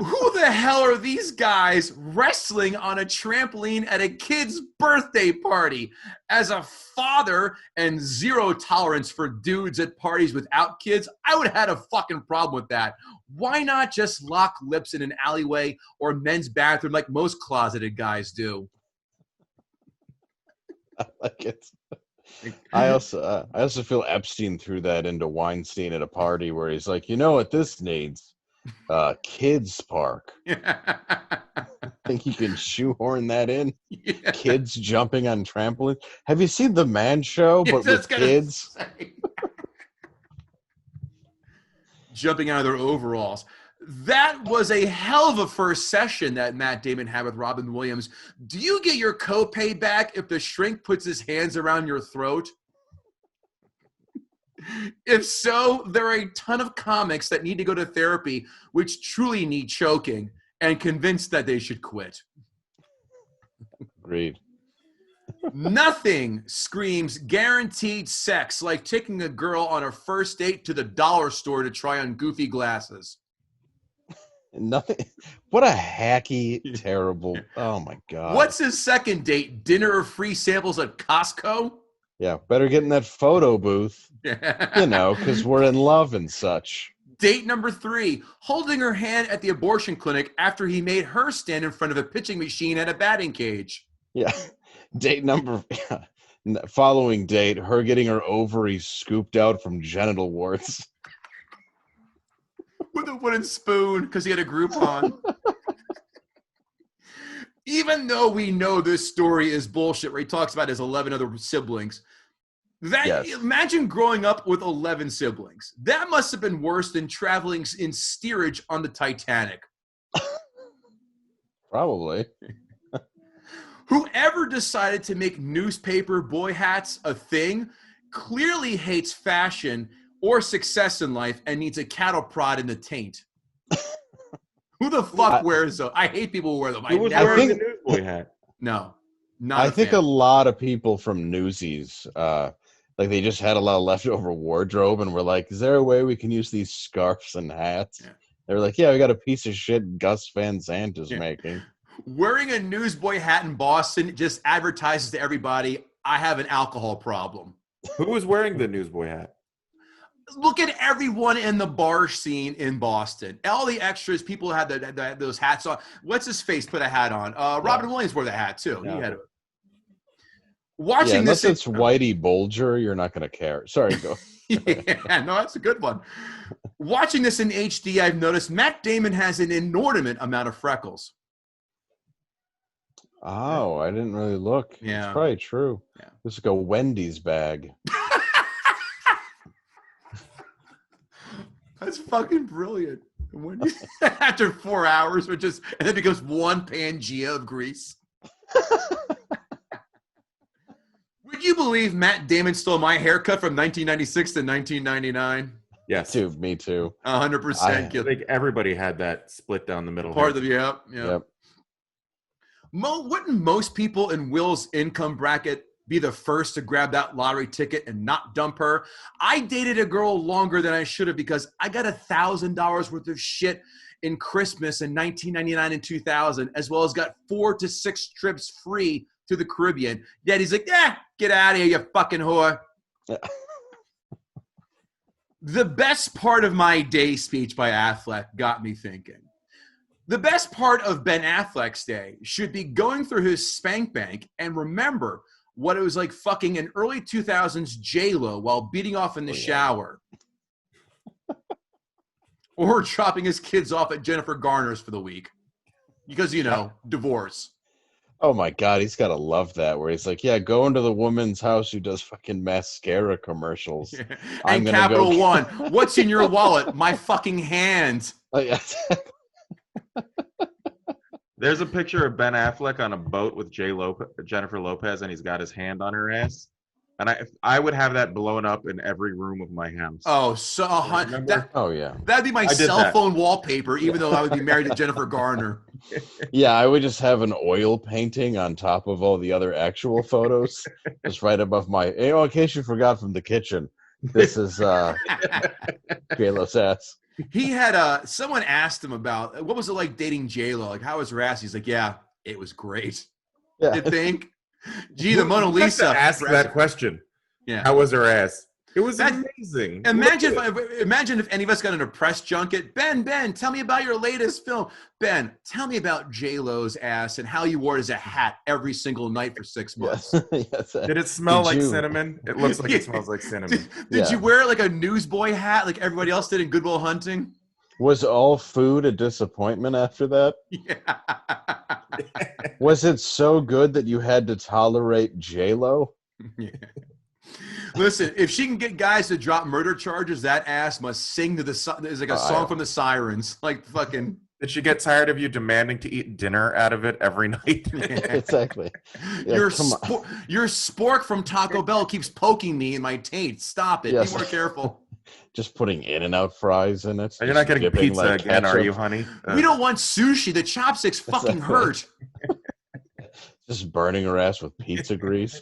Who the hell are these guys wrestling on a trampoline at a kid's birthday party? As a father and 0 tolerance for dudes at parties without kids, I would have had a fucking problem with that. Why not just lock lips in an alleyway or men's bathroom like most closeted guys do? I like it. I also feel Epstein threw that into Weinstein at a party where he's like, you know what this needs? Kids park. Think you can shoehorn that in? Yeah. Kids jumping on trampolines. Have you seen The Man Show, but with kids? Jumping out of their overalls. That was a hell of a first session that Matt Damon had with Robin Williams. Do you get your copay back if the shrink puts his hands around your throat? If so, there are a ton of comics that need to go to therapy, which truly need choking, and convinced that they should quit. Agreed. Nothing screams guaranteed sex like taking a girl on a first date to the dollar store to try on goofy glasses. Nothing. What a hacky, terrible. Oh my God. What's his second date? Dinner or free samples at Costco? Yeah, better get in that photo booth. You know, because we're in love and such. Date number 3, holding her hand at the abortion clinic after he made her stand in front of a pitching machine at a batting cage. Yeah. Date number Following date, her getting her ovaries scooped out from genital warts. With a wooden spoon because he had a Groupon. Even though we know this story is bullshit, where he talks about his 11 other siblings, imagine growing up with 11 siblings. That must have been worse than traveling in steerage on the Titanic. Probably. Whoever decided to make newspaper boy hats a thing clearly hates fashion or success in life and needs a cattle prod in the taint. Who the fuck wears those? I hate people who wear them. Who was wearing the newsboy hat? No, not I think a lot of people from Newsies, like they just had a lot of leftover wardrobe and were like, is there a way we can use these scarves and hats? Yeah. They were like, yeah, we got a piece of shit Gus Van Sant is making. Wearing a newsboy hat in Boston just advertises to everybody, I have an alcohol problem. Who was wearing the newsboy hat? Look at everyone in the bar scene in Boston. All the extras, people had those hats on. What's his face put a hat on? Robin Williams wore the hat too. No. He had watching unless this. It's Whitey Bulger, you're not going to care. Sorry, go. Yeah, no, that's a good one. Watching this in HD, I've noticed Matt Damon has an inordinate amount of freckles. Oh, I didn't really look. Yeah. It's probably true. Yeah. This is like a Wendy's bag. That's fucking brilliant. After 4 hours, and then it becomes one Pangea of grease. Would you believe Matt Damon stole my haircut from 1996 to 1999? Yes. Too, me too. 100%. I think everybody had that split down the middle. Part of the, yeah. Wouldn't most people in Will's income bracket be the first to grab that lottery ticket and not dump her? I dated a girl longer than I should have because I got $1,000 worth of shit in Christmas in 1999 and 2000, as well as got 4 to 6 trips free to the Caribbean. Yet he's like, get out of here, you fucking whore. The best part of my day speech by Affleck got me thinking. The best part of Ben Affleck's day should be going through his spank bank and remember what it was like fucking an early 2000s J-Lo while beating off in the shower. Or dropping his kids off at Jennifer Garner's for the week. Because, divorce. Oh my God, he's got to love that, where he's like, go into the woman's house who does fucking mascara commercials. Yeah. And Capital One, what's in your wallet? My fucking hand. There's a picture of Ben Affleck on a boat with Jennifer Lopez, and he's got his hand on her ass. And I would have that blown up in every room of my house. Oh, so that'd be my cell phone wallpaper, even though I would be married to Jennifer Garner. Yeah, I would just have an oil painting on top of all the other actual photos, just right above my. In case you forgot from the kitchen, this is J-Lo's ass. He had someone asked him about what was it like dating J-Lo? Like, how was her ass? He's like, yeah, it was great. Yeah. You think? Gee, the Mona Lisa. Ask that question. Yeah. How was her ass? It was amazing. Imagine if any of us got in a press junket. Ben, tell me about your latest film. Ben, tell me about J-Lo's ass and how you wore it as a hat every single night for 6 months. Yes. Did it smell like cinnamon? It looks like it smells like cinnamon. Did you wear like a newsboy hat like everybody else did in Good Will Hunting? Was all food a disappointment after that? Yeah. Was it so good that you had to tolerate J-Lo? Yeah. Listen, if she can get guys to drop murder charges, that ass must sing to there's like a song from the Sirens. Like fucking. Did she get tired of you demanding to eat dinner out of it every night? Yeah. Exactly. Yeah, your spork from Taco Bell keeps poking me in my taint. Stop it. Yes. Be more careful. Just putting In-N-Out fries in it. And you're not getting pizza like again, ketchup. Are you, honey? We don't want sushi. The chopsticks fucking hurt. Just burning her ass with pizza grease.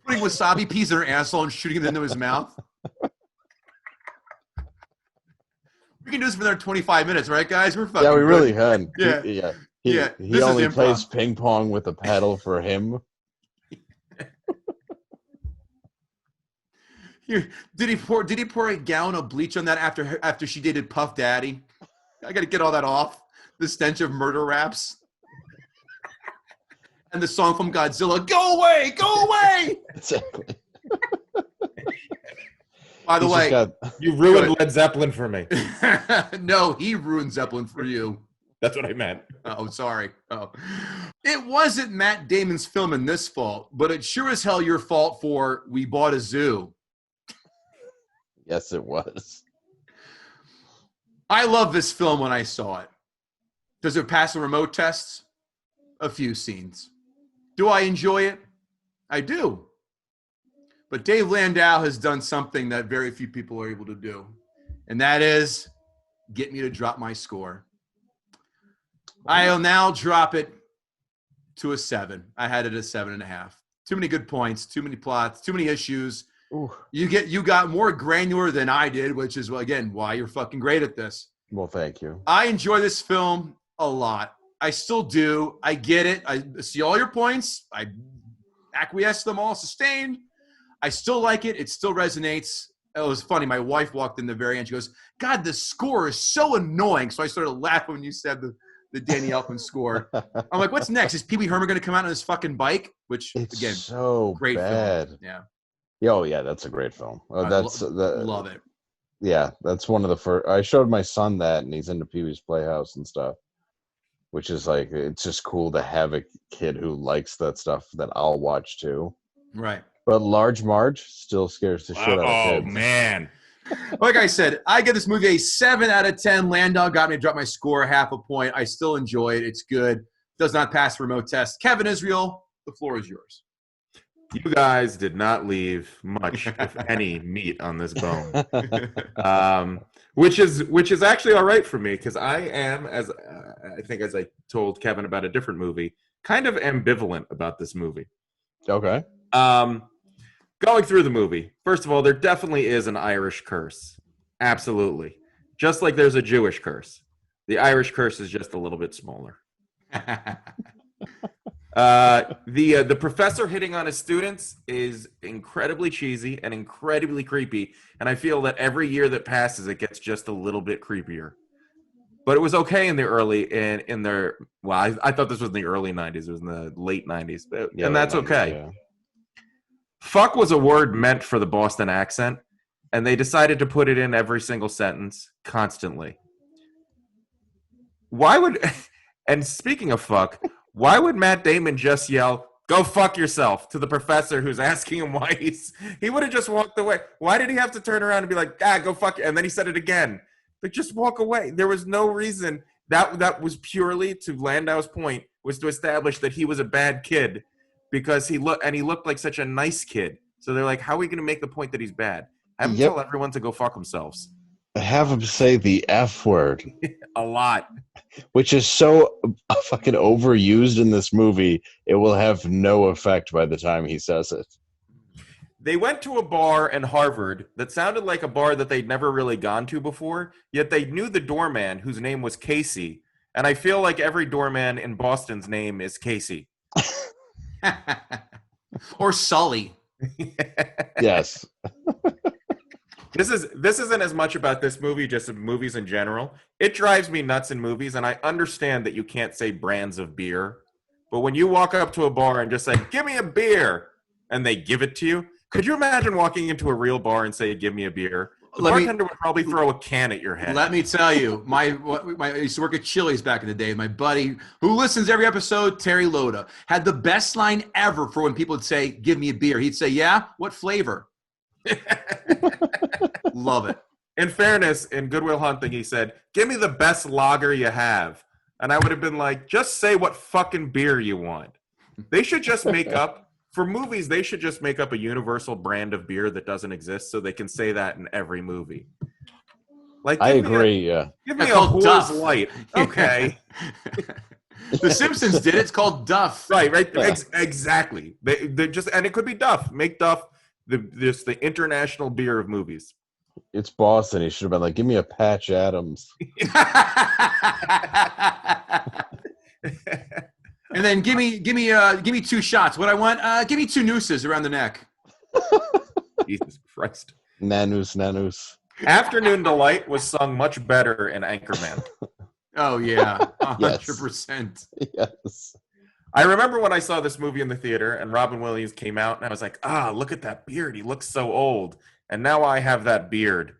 Putting wasabi peas in her asshole and shooting it into his mouth. We can do this for another 25 minutes, right, guys? We're fucking. Yeah, we really can. Yeah. He only plays ping pong with a paddle for him. Did he pour a gallon of bleach on that after she dated Puff Daddy? I got to get all that off. The stench of murder raps. And the song from Godzilla, go away, go away. Exactly. By the way, you ruined Led Zeppelin for me. No, he ruined Zeppelin for you. That's what I meant. Oh, sorry. Oh, it wasn't Matt Damon's film in this fault, but it sure as hell your fault for We Bought a Zoo. Yes, it was. I love this film when I saw it. Does it pass the remote tests? A few scenes. Do I enjoy it? I do. But Dave Landau has done something that very few people are able to do, and that is get me to drop my score. I'll now drop it to a 7. I had it at 7.5. Too many good points, too many plots, too many issues. Ooh. You got more granular than I did, which is, again, why you're fucking great at this. Well, thank you. I enjoy this film a lot. I still do. I get it. I see all your points. I acquiesce them all, sustained. I still like it. It still resonates. It was funny. My wife walked in the very end. She goes, God, the score is so annoying. So I started laughing when you said the Danny Elfman score. I'm like, what's next? Is Pee Wee Herman going to come out on his fucking bike? Which, it's again, so great bad. film. Yeah. Oh, yeah, that's a great film. Love it. Yeah, that's one of the first. I showed my son that, and he's into Pee-wee's Playhouse and stuff, which is like, it's just cool to have a kid who likes that stuff that I'll watch too. Right. But Large Marge still scares the shit out of kids. Oh, man. Like I said, I give this movie a 7 out of 10. Landau got me to drop my score half a point. I still enjoy it. It's good. Does not pass the remote test. Kevin Israel, the floor is yours. You guys did not leave much, if any, meat on this bone, which is actually all right for me because I am, as I told Kevin about a different movie, kind of ambivalent about this movie. Okay. Going through the movie, first of all, there definitely is an Irish curse, absolutely, just like there's a Jewish curse. The Irish curse is just a little bit smaller. The professor hitting on his students is incredibly cheesy and incredibly creepy, and I feel that every year that passes it gets just a little bit creepier. But it was okay in the I thought this was in the early 90s. It was in the late 90s, and that's okay. Yeah. Fuck was a word meant for the Boston accent, and they decided to put it in every single sentence constantly. And speaking of fuck, why would Matt Damon just yell, "Go fuck yourself" to the professor who's asking him why he would have just walked away. Why did he have to turn around and be like, go fuck you? And then he said it again. Like, just walk away. There was no reason. That was purely, to Landau's point, was to establish that he was a bad kid because he looked like such a nice kid. So they're like, how are we going to make the point that he's bad? Have him tell everyone to go fuck themselves. Have him say the F word. A lot. Which is so fucking overused in this movie, it will have no effect by the time he says it. They went to a bar in Harvard that sounded like a bar that they'd never really gone to before, yet they knew the doorman, whose name was Casey, and I feel like every doorman in Boston's name is Casey. Or Sully. Yes. This isn't as much about this movie, just movies in general. It drives me nuts in movies, and I understand that you can't say brands of beer. But when you walk up to a bar and just say, "Give me a beer," and they give it to you, could you imagine walking into a real bar and say, "Give me a beer"? The bartender would probably throw a can at your head. Let me tell you, I used to work at Chili's back in the day. My buddy, who listens to every episode, Terry Loda, had the best line ever for when people would say, "Give me a beer." He'd say, "Yeah? What flavor?" Love it. In fairness, in Good Will Hunting, he said, "Give me the best lager you have." And I would have been like, just say what fucking beer you want. They should just make up, for movies, they should just make up a universal brand of beer that doesn't exist so they can say that in every movie. Like, I agree, yeah. Give me a Coors Light. Okay. The Simpsons did it. It's called Duff. Right. Yeah. Exactly. They just, and it could be Duff. Make Duff the international beer of movies. It's Boston. He should have been like, "Give me a Patch Adams." And then give me 2 shots. What I want, give me 2 nooses around the neck. Jesus Christ. Nanus. Afternoon Delight was sung much better in Anchorman. Oh yeah, 100%. Yes. I remember when I saw this movie in the theater and Robin Williams came out, and I was like, look at that beard. He looks so old. And now I have that beard.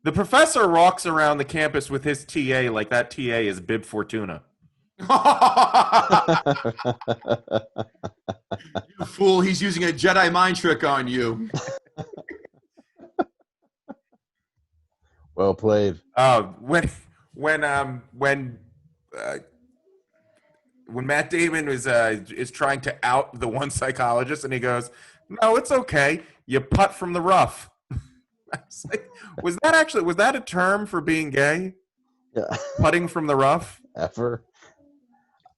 The professor walks around the campus with his TA like that TA is Bib Fortuna. You fool, he's using a Jedi mind trick on you. Well played. When Matt Damon is trying to out the one psychologist, and he goes, "No, it's okay. You putt from the rough." Was that a term for being gay? Yeah. Putting from the rough? Ever?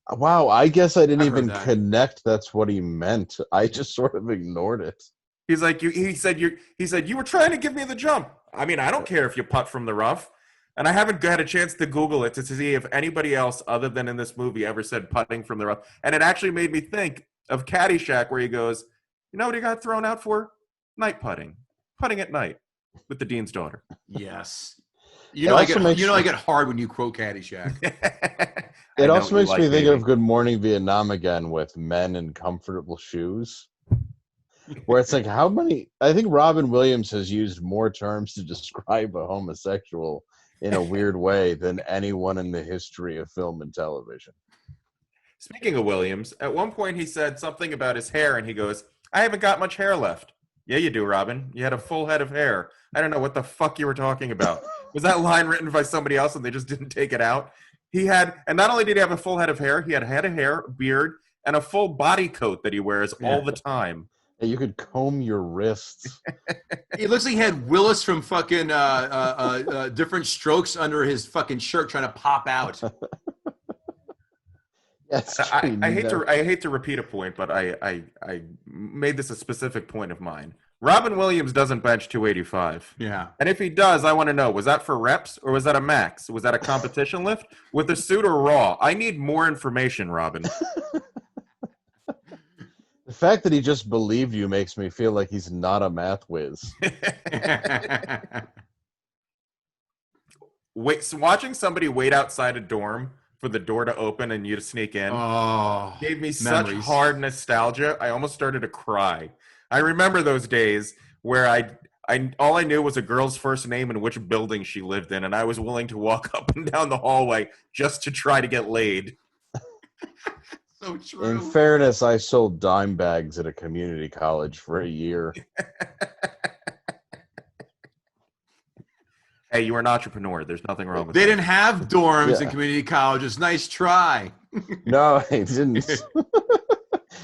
Wow, I guess I didn't I've heard even that. connect that's what he meant. I just sort of ignored it. He's like, he said you were trying to give me the jump. I mean, I don't care if you putt from the rough. And I haven't had a chance to Google it to see if anybody else other than in this movie ever said putting from the rough. And it actually made me think of Caddyshack, where he goes, "You know what he got thrown out for? Night putting. Putting at night with the dean's daughter." Yes. You know, I get hard when you quote Caddyshack. It also makes me think of Good Morning Vietnam again with men in comfortable shoes. Where it's like, how many? I think Robin Williams has used more terms to describe a homosexual in a weird way than anyone in the history of film and television. Speaking of Williams, at one point he said something about his hair, and he goes, "I haven't got much hair left." "Yeah, you do, Robin. You had a full head of hair." I don't know what the fuck you were talking about. Was that line written by somebody else and they just didn't take it out? And not only did he have a full head of hair, he had a head of hair, a beard, and a full body coat that he wears all the time. And you could comb your wrists. It looks like he had Willis from fucking Different Strokes under his fucking shirt trying to pop out. Yes, I hate to repeat a point, but I made this a specific point of mine. Robin Williams doesn't bench 285. Yeah. And if he does, I want to know, was that for reps or was that a max? Was that a competition lift with a suit or raw? I need more information, Robin. The fact that he just believed you makes me feel like he's not a math whiz. So watching somebody wait outside a dorm for the door to open and you to sneak in gave me such hard nostalgia. I almost started to cry. I remember those days where all I knew was a girl's first name and which building she lived in, and I was willing to walk up and down the hallway just to try to get laid. So true. In fairness, I sold dime bags at a community college for a year. Hey, you were an entrepreneur. There's nothing wrong with They that. didn't have dorms in community colleges. Nice try. No, they didn't.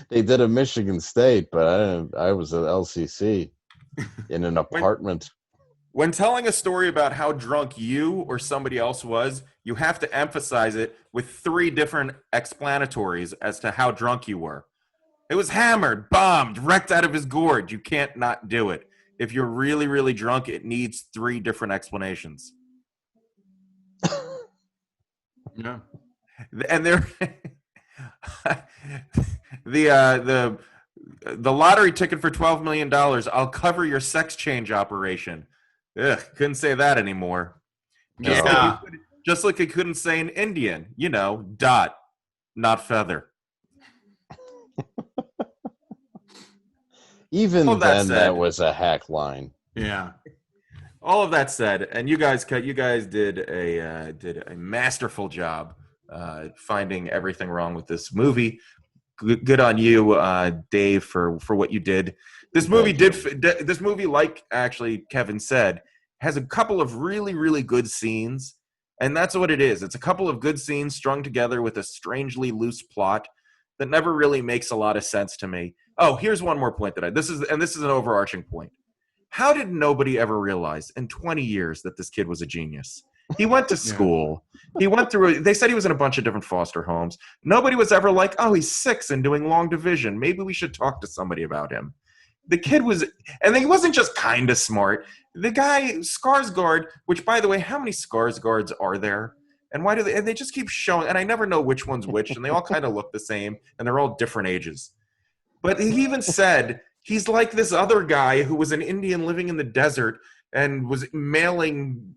They did at Michigan State, but I was at LCC in an apartment. When telling a story about how drunk you or somebody else was, you have to emphasize it with 3 different explanatories as to how drunk you were. It was hammered, bombed, wrecked out of his gourd. You can't not do it. If you're really, really drunk, it needs 3 different explanations. Yeah. And there, the lottery ticket for $12 million. I'll cover your sex change operation. Ugh, couldn't say that anymore. Just like I couldn't say an Indian, dot, not feather. Even then, that was a hack line. Yeah. All of that said, and you guys did a masterful job finding everything wrong with this movie. Good on you, Dave, for what you did. This movie, like actually Kevin said, has a couple of really, really good scenes, and that's what it is. It's a couple of good scenes strung together with a strangely loose plot that never really makes a lot of sense to me. Oh, here's one more point this is an overarching point. How did nobody ever realize in 20 years that this kid was a genius? He went to school. He went through. They said he was in a bunch of different foster homes. Nobody was ever like, "Oh, he's 6 and doing long division. Maybe we should talk to somebody about him." The kid was, and he wasn't just kind of smart. The guy, Skarsgård, which, by the way, how many Skarsgårds are there? And why do they? And they just keep showing, and I never know which one's which, and they all kind of look the same, and they're all different ages. But he even said he's like this other guy who was an Indian living in the desert and was mailing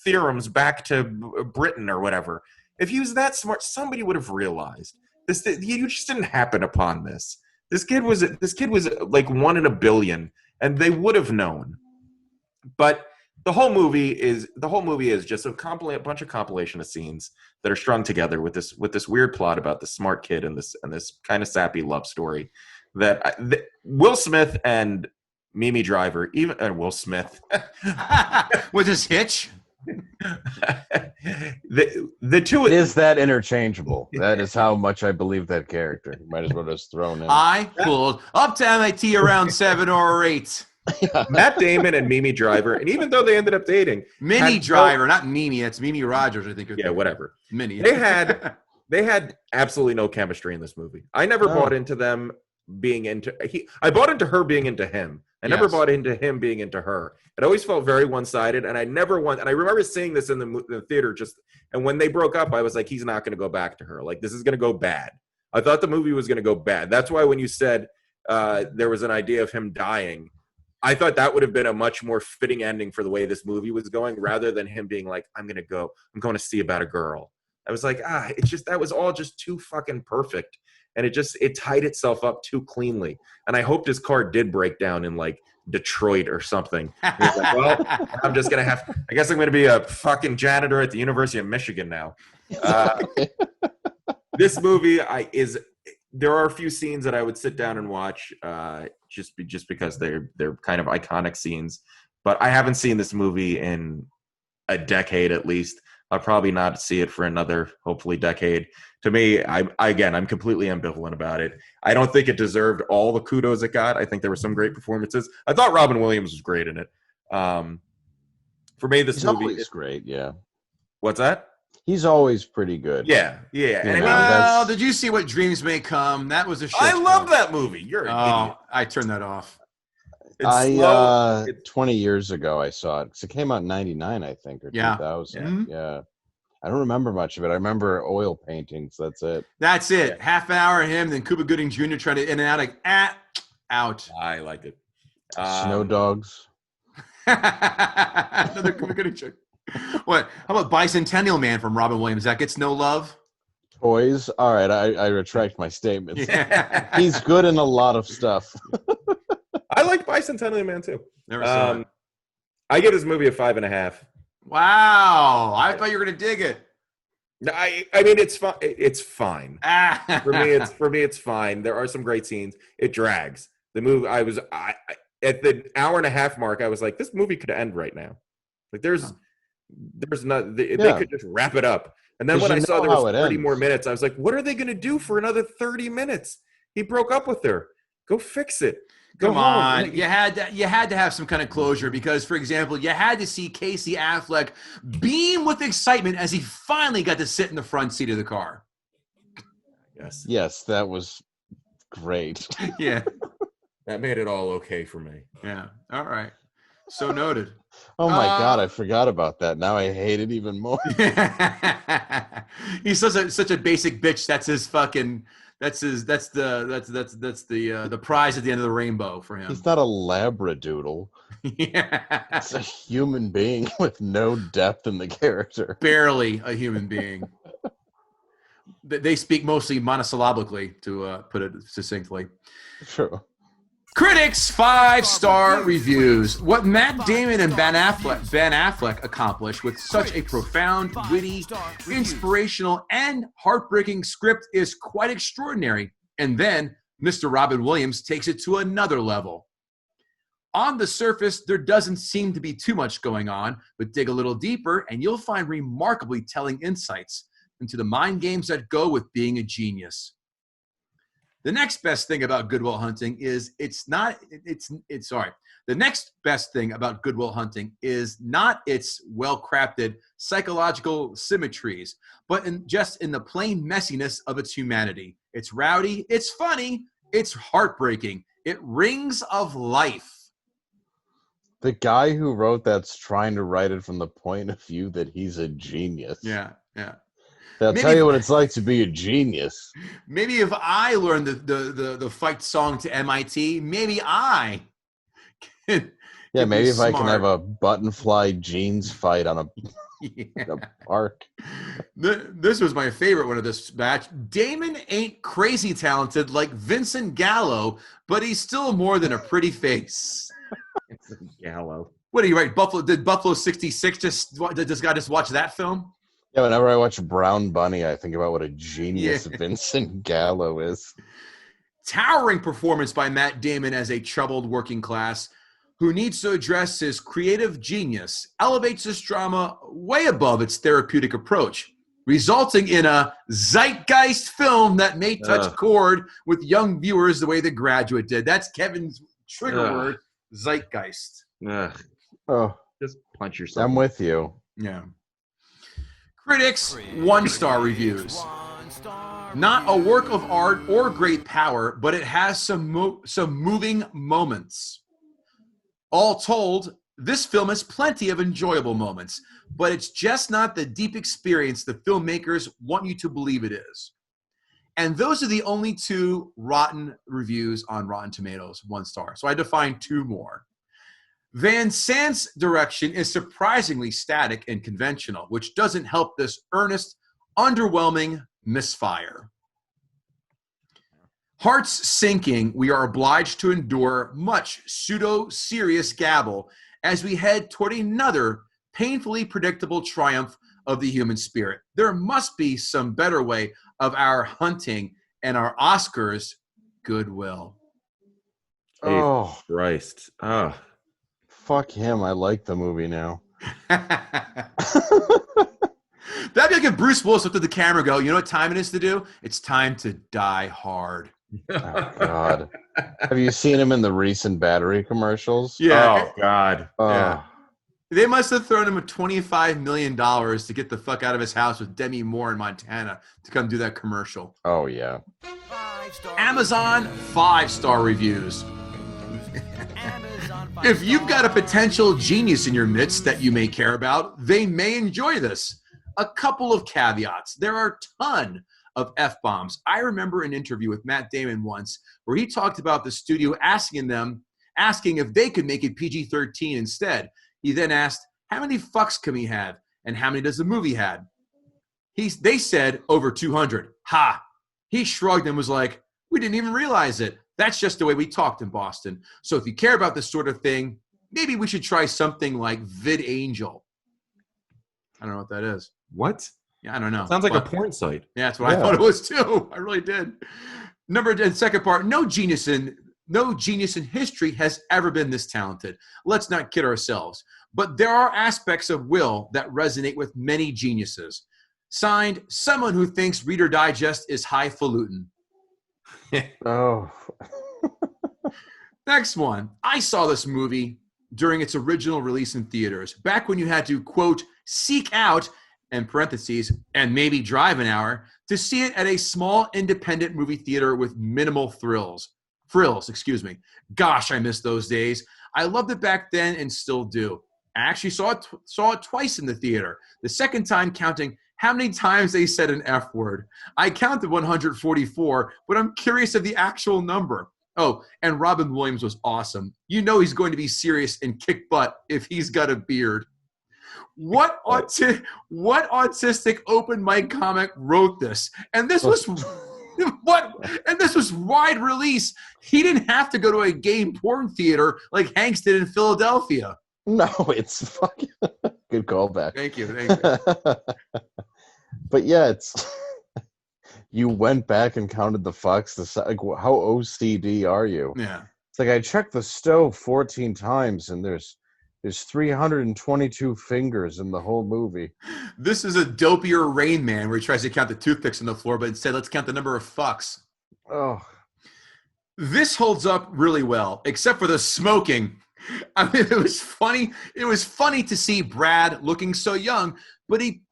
theorems back to Britain or whatever. If he was that smart, somebody would have realized this. You just didn't happen upon this. This kid was like 1 in a billion, and they would have known. But the whole movie is just a bunch of compilation of scenes that are strung together with this weird plot about this smart kid and this kind of sappy love story that Will Smith and Mimi Driver, even Will Smith with his hitch. the two it is that interchangeable. That is how much I believe that character. You might as well just thrown in. I pulled up to MIT around 7 or 8. Matt Damon and Mimi Driver, and even though they ended up dating, Mini Driver, not Mimi. It's Mimi Rogers, I think. Yeah, whatever. Mini. They had absolutely no chemistry in this movie. I never bought into them being into. I bought into her being into him. I never bought into him being into her. It always felt very one-sided, and I remember seeing this in the theater and when they broke up, I was like, he's not going to go back to her. Like, this is going to go bad. I thought the movie was going to go bad. That's why when you said there was an idea of him dying, I thought that would have been a much more fitting ending for the way this movie was going, rather than him being like, I'm going to see about a girl. I was like, that was all just too fucking perfect. And it tied itself up too cleanly. And I hoped his car did break down in like Detroit or something. He was like, well, I guess I'm going to be a fucking janitor at the University of Michigan now. This movie there are a few scenes that I would sit down and watch just because they're kind of iconic scenes. But I haven't seen this movie in a decade at least. I'll probably not see it for another, hopefully, decade. To me, I'm completely ambivalent about it. I don't think it deserved all the kudos it got. I think there were some great performances. I thought Robin Williams was great in it. For me, this movie is great. Yeah. What's that? He's always pretty good. Yeah. And did you see What Dreams May Come? That was a shit. I love that movie. You're an idiot. I turned that off. 20 years ago I saw it because it came out in 99, I think, or 2000. Mm-hmm. Yeah. I don't remember much of it. I remember oil paintings. That's it. That's it. Yeah. Half an hour of him, then Cuba Gooding Jr. trying to in and out, like, out. I like it. Snow Dogs. Another Cuba Gooding Jr. What? How about Bicentennial Man from Robin Williams? That gets no love? Toys. All right. I retract my statements. Yeah. He's good in a lot of stuff. I like Bicentennial Man too. Never saw it. I give this movie a 5.5. Wow, I thought you were gonna dig it. I mean, it's fine. It's fine. For me, it's fine. There are some great scenes. It drags. The movie. At the hour and a half mark, I was like, this movie could end right now. Like, there's not. They could just wrap it up. And then when I saw there was 30 more minutes, I was like, what are they gonna do for another 30 minutes? He broke up with her. Go fix it. Come on, you had to have some kind of closure because, for example, you had to see Casey Affleck beam with excitement as he finally got to sit in the front seat of the car. Yes, that was great. Yeah, that made it all okay for me. Yeah, all right, so noted. Oh my God, I forgot about that. Now I hate it even more. He's such a basic bitch. That's his fucking. That's the prize at the end of the rainbow for him. He's not a labradoodle. Yeah. It's a human being with no depth in the character. Barely a human being. They speak mostly monosyllabically, to put it succinctly. True. Critics 5-star reviews. What Matt Damon and Ben Affleck accomplished with such a profound, witty, inspirational, and heartbreaking script is quite extraordinary. And then Mr. Robin Williams takes it to another level. On the surface, there doesn't seem to be too much going on, but dig a little deeper and you'll find remarkably telling insights into the mind games that go with being a genius. The next best thing about Good Will Hunting is the next best thing about Good Will Hunting is not its well-crafted psychological symmetries, but in the plain messiness of its humanity. It's rowdy, it's funny, it's heartbreaking, it rings of life. The guy who wrote that's trying to write it from the point of view that he's a genius. Yeah, yeah. They'll tell you what it's like to be a genius. Maybe if I learned the fight song to MIT, maybe I Yeah, Could be maybe if I can smart. have a button fly jeans fight on a park. This was my favorite one of this match. Damon ain't crazy talented like Vincent Gallo, but he's still more than a pretty face. Gallo. What are you right? Did Buffalo 66 did this guy just watch that film? Yeah, whenever I watch Brown Bunny, I think about what a genius Vincent Gallo is. Towering performance by Matt Damon as a troubled working class who needs to address his creative genius, elevates this drama way above its therapeutic approach, resulting in a zeitgeist film that may touch chord with young viewers the way The Graduate did. That's Kevin's trigger word, zeitgeist. Oh, just punch yourself. I'm with you. Yeah. Critics, 1-star reviews. Not a work of art or great power, but it has some moving moments. All told, this film has plenty of enjoyable moments, but it's just not the deep experience the filmmakers want you to believe it is. And those are the only 2 rotten reviews on Rotten Tomatoes, 1 star. So I had to find 2 more. Van Sant's direction is surprisingly static and conventional, which doesn't help this earnest, underwhelming misfire. Hearts sinking, we are obliged to endure much pseudo-serious gabble as we head toward another painfully predictable triumph of the human spirit. There must be some better way of our hunting and our Oscars goodwill. Oh, Christ. Oh. Fuck him. I like the movie now. That'd be like if Bruce Willis looked at the camera and go, you know what time it is to do? It's time to die hard. Oh, God. Have you seen him in the recent battery commercials? Yeah. Oh, God. Yeah. They must have thrown him a $25 million to get the fuck out of his house with Demi Moore in Montana to come do that commercial. Oh, yeah. Amazon 5-star reviews. If you've got a potential genius in your midst that you may care about, they may enjoy this. A couple of caveats. There are a ton of F-bombs. I remember an interview with Matt Damon once where he talked about the studio asking if they could make it PG-13 instead. He then asked, how many fucks can we have? And how many does the movie have? They said over 200. Ha! He shrugged and was like, we didn't even realize it. That's just the way we talked in Boston. So if you care about this sort of thing, maybe we should try something like VidAngel. I don't know what that is. What? Yeah, I don't know. Sounds like a porn site. Yeah, that's what I thought it was too. I really did. Second part, no genius in history has ever been this talented. Let's not kid ourselves. But there are aspects of Will that resonate with many geniuses. Signed, someone who thinks Reader Digest is highfalutin. Oh. Next one. I saw this movie during its original release in theaters, back when you had to, quote, seek out, in parentheses, and maybe drive an hour, to see it at a small independent movie theater with minimal frills, Gosh, I miss those days. I loved it back then and still do. I actually saw it twice in the theater. The second time counting how many times they said an F word. I counted 144, but I'm curious of the actual number. Oh, and Robin Williams was awesome. You know he's going to be serious and kick butt if he's got a beard. What autistic open mic comic wrote this? And this was this was wide release. He didn't have to go to a gay porn theater like Hanks did in Philadelphia. No, it's fucking good callback. Thank you. But yeah, it's you went back and counted the fucks. Like, how OCD are you? Yeah, it's like I checked the stove 14 times, and there's 322 fingers in the whole movie. This is a dopier Rain Man where he tries to count the toothpicks on the floor, but instead let's count the number of fucks. Oh, this holds up really well, except for the smoking. I mean, it was funny. It was funny to see Brad looking so young, but he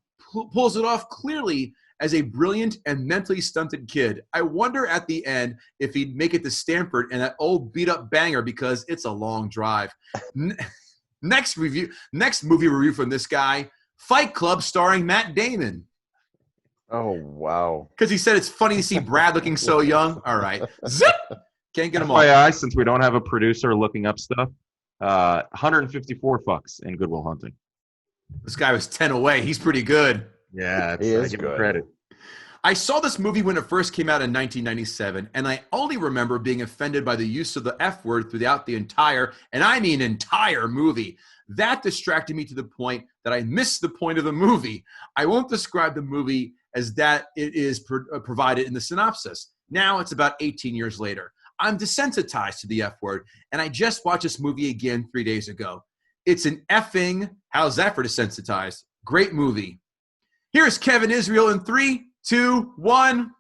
pulls it off clearly as a brilliant and mentally stunted kid. I wonder at the end if he'd make it to Stanford and that old beat-up banger because it's a long drive. Next movie review from this guy, Fight Club starring Matt Damon. Oh, wow. Because he said it's funny to see Brad looking so young. All right. Zip! Can't get him all. FYI, since we don't have a producer looking up stuff, 154 fucks in Good Will Hunting. This guy was 10 away. He's pretty good. Yeah, He is I give him good. credit. I saw this movie when it first came out in 1997, and I only remember being offended by the use of the F word throughout the entire, and I mean entire movie. That distracted me to the point that I missed the point of the movie. I won't describe the movie as that it is provided in the synopsis. Now it's about 18 years later. I'm desensitized to the F word, and I just watched this movie again 3 days ago. It's an effing, how's that for desensitized? Great movie. Here's Kevin Israel in 3, 2, 1.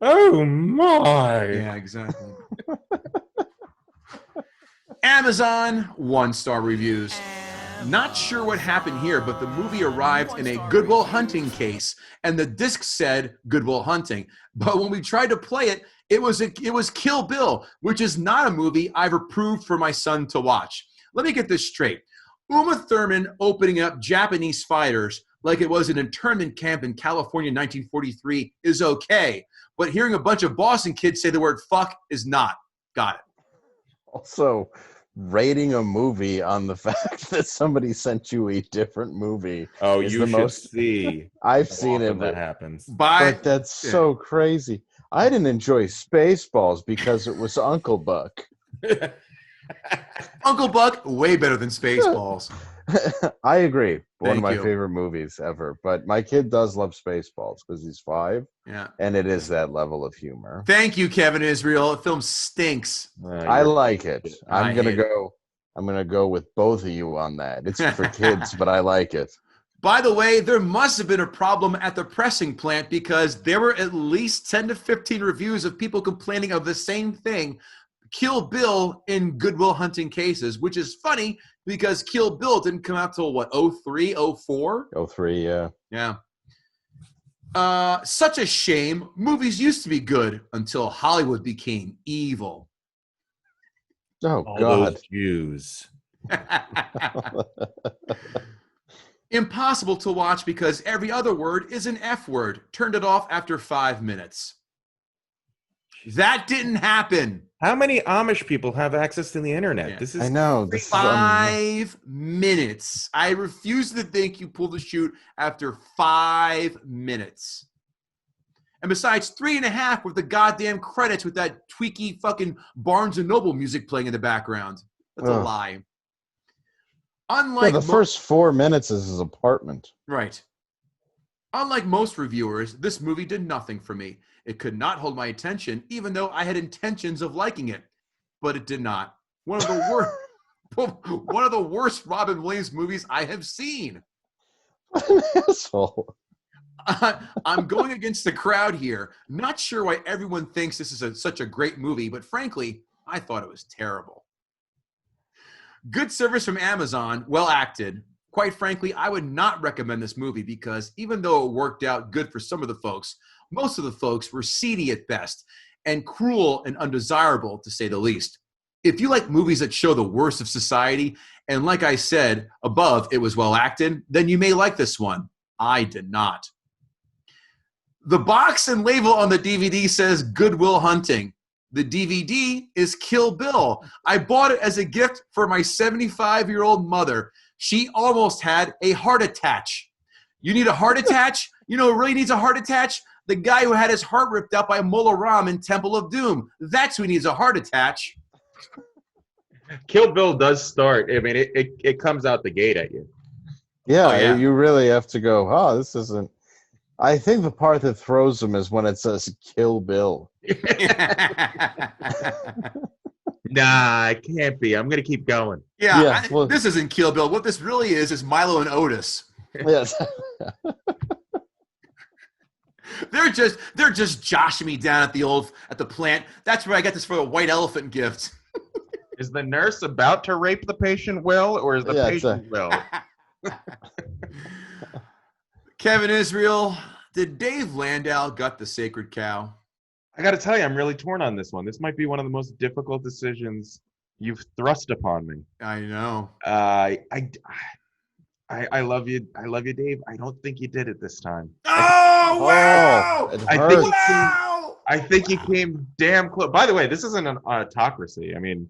Oh my! Yeah, exactly. Amazon 1-star reviews. Not sure what happened here, but the movie arrived in a Good Will Hunting case, and the disc said Good Will Hunting. But when we tried to play it, it was Kill Bill, which is not a movie I've approved for my son to watch. Let me get this straight. Uma Thurman opening up Japanese fighters like it was an internment camp in California in 1943 is okay, but hearing a bunch of Boston kids say the word fuck is not. Got it. Also, rating a movie on the fact that somebody sent you a different movie. Oh, is you the should most. see. I've how seen it, often that but, happens. but that's so crazy. I didn't enjoy Spaceballs because it was Uncle Buck. Uncle Buck, way better than Spaceballs. I agree. One Thank of my you. favorite movies ever. But my kid does love Spaceballs because he's 5, Yeah. and it is that level of humor. Thank you, Kevin Israel. The film stinks. I like it. I I'm gonna hate it. go. I'm gonna go with both of you on that. It's for kids, but I like it. By the way, there must have been a problem at the pressing plant because there were at least 10 to 15 reviews of people complaining of the same thing. Kill Bill in Good Will Hunting cases, which is funny because Kill Bill didn't come out till what, 03, 04? 03, yeah. Yeah. Such a shame. Movies used to be good until Hollywood became evil. Oh All God. those Jews. Impossible to watch because every other word is an F word. Turned it off after 5 minutes. That didn't happen. How many Amish people have access to the internet? Yeah. This is I know. This is 5 minutes. I refuse to think you pulled the chute after 5 minutes. And besides, 3.5 with the goddamn credits with that tweaky fucking Barnes & Noble music playing in the background. That's a Ugh. lie. Yeah, Unlike the first 4 minutes is his apartment. Right. Unlike most reviewers, this movie did nothing for me. It could not hold my attention, even though I had intentions of liking it. But it did not. One of the worst Robin Williams movies I have seen. What an asshole. I'm going against the crowd here. Not sure why everyone thinks this is such a great movie, but frankly, I thought it was terrible. Good service from Amazon, well acted. Quite frankly, I would not recommend this movie because even though it worked out good for some of the folks, most of the folks were seedy at best and cruel and undesirable, to say the least. If you like movies that show the worst of society, and like I said above, it was well acted, then you may like this one. I did not. The box and label on the DVD says Good Will Hunting. The DVD is Kill Bill. I bought it as a gift for my 75-year-old mother. She almost had a heart attack. You need a heart attack? You know who really needs a heart attack? The guy who had his heart ripped out by Mola Ram in Temple of Doom. That's who needs a heart attack. Kill Bill does start. I mean, it comes out the gate at you. Yeah, Oh, yeah. you really have to go, oh, this isn't. I think the part that throws them is when it says Kill Bill. Nah, it can't be. I'm gonna keep going. Yeah, well- this isn't Kill Bill. What this really is Milo and Otis. Yes. They're just joshing me down at the plant. That's where I got this for a white elephant gift. Is the nurse about to rape the patient Will, or is the Yeah, patient Will? Kevin Israel, did Dave Landau gut the sacred cow? I got to tell you, I'm really torn on this one. This might be one of the most difficult decisions you've thrust upon me. I know. I love you. I love you, Dave. I don't think you did it this time. Oh, wow! It I hurts. think Wow! I think you came damn close. By the way, this isn't an autocracy. I mean,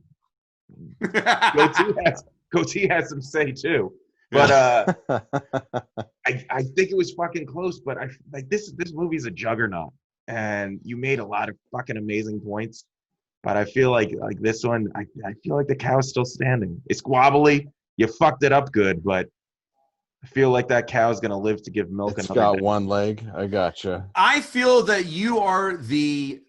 Goatee has some say too. But I think it was fucking close. But this movie's a juggernaut, and you made a lot of fucking amazing points. But I feel like this one, I feel like the cow's still standing. It's wobbly. You fucked it up good, but I feel like that cow's gonna live to give milk. It's got one leg. I gotcha. I feel that you're the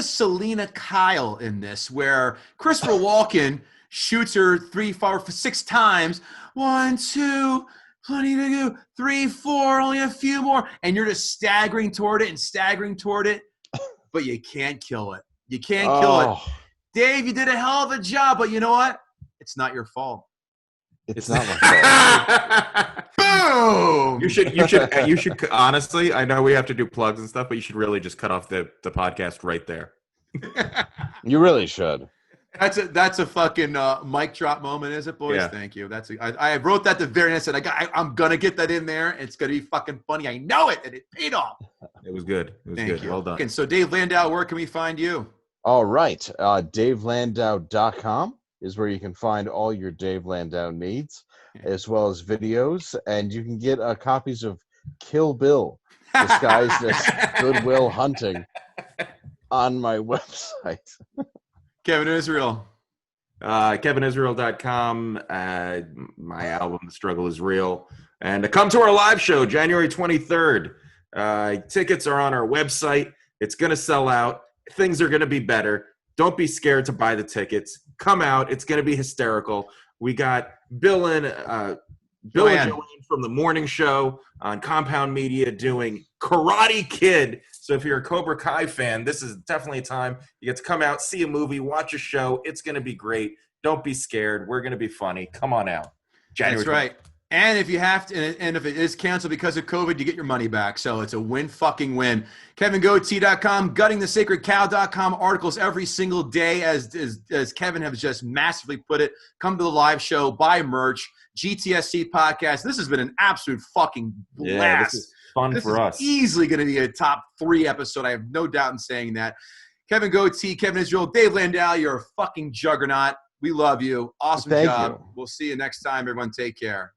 Selena Kyle in this, where Christopher Walken shoots her 3, 4, 6 times. 1, 2, plenty to go. 3, 4, only a few more, and you're just staggering toward it, but you can't kill it. You can't kill it. Dave, you did a hell of a job, but you know what? It's not your fault. It's not my fault. Boom! You should honestly, I know we have to do plugs and stuff, but you should really just cut off the podcast right there. You really should. That's a fucking mic drop moment, is it, boys? Yeah. Thank you. I wrote that the very end. I said I'm gonna get that in there. It's gonna be fucking funny. I know it, and it paid off. It was good. Thank you. Well done. Okay, so Dave Landau, where can we find you? All right. DaveLandau.com is where you can find all your Dave Landau needs, as well as videos. And you can get copies of Kill Bill, disguised as Goodwill Hunting, on my website. Kevin Israel. KevinIsrael.com. My album, The Struggle is Real. And come to our live show, January 23rd. Tickets are on our website. It's going to sell out. Things are going to be better. Don't be scared to buy the tickets. Come out. It's going to be hysterical. We got Bill and Joanne from the morning show on Compound Media doing Karate Kid. So if you're a Cobra Kai fan, this is definitely a time you get to come out, see a movie, watch a show. It's going to be great. Don't be scared. We're going to be funny. Come on out. January. That's right. And if you have to, and if it is canceled because of COVID, you get your money back. So it's a win. KevinGoatee.com, guttingthesacredcow.com, articles every single day, as Kevin has just massively put it. Come to the live show, buy merch, GTSC podcast. This has been an absolute fucking blast. Yeah, this is fun for us. Easily going to be a top 3 episode. I have no doubt in saying that. Kevin Goatee, Kevin Israel, Dave Landau, you're a fucking juggernaut. We love you. Awesome job. You. We'll see you next time. Everyone, take care.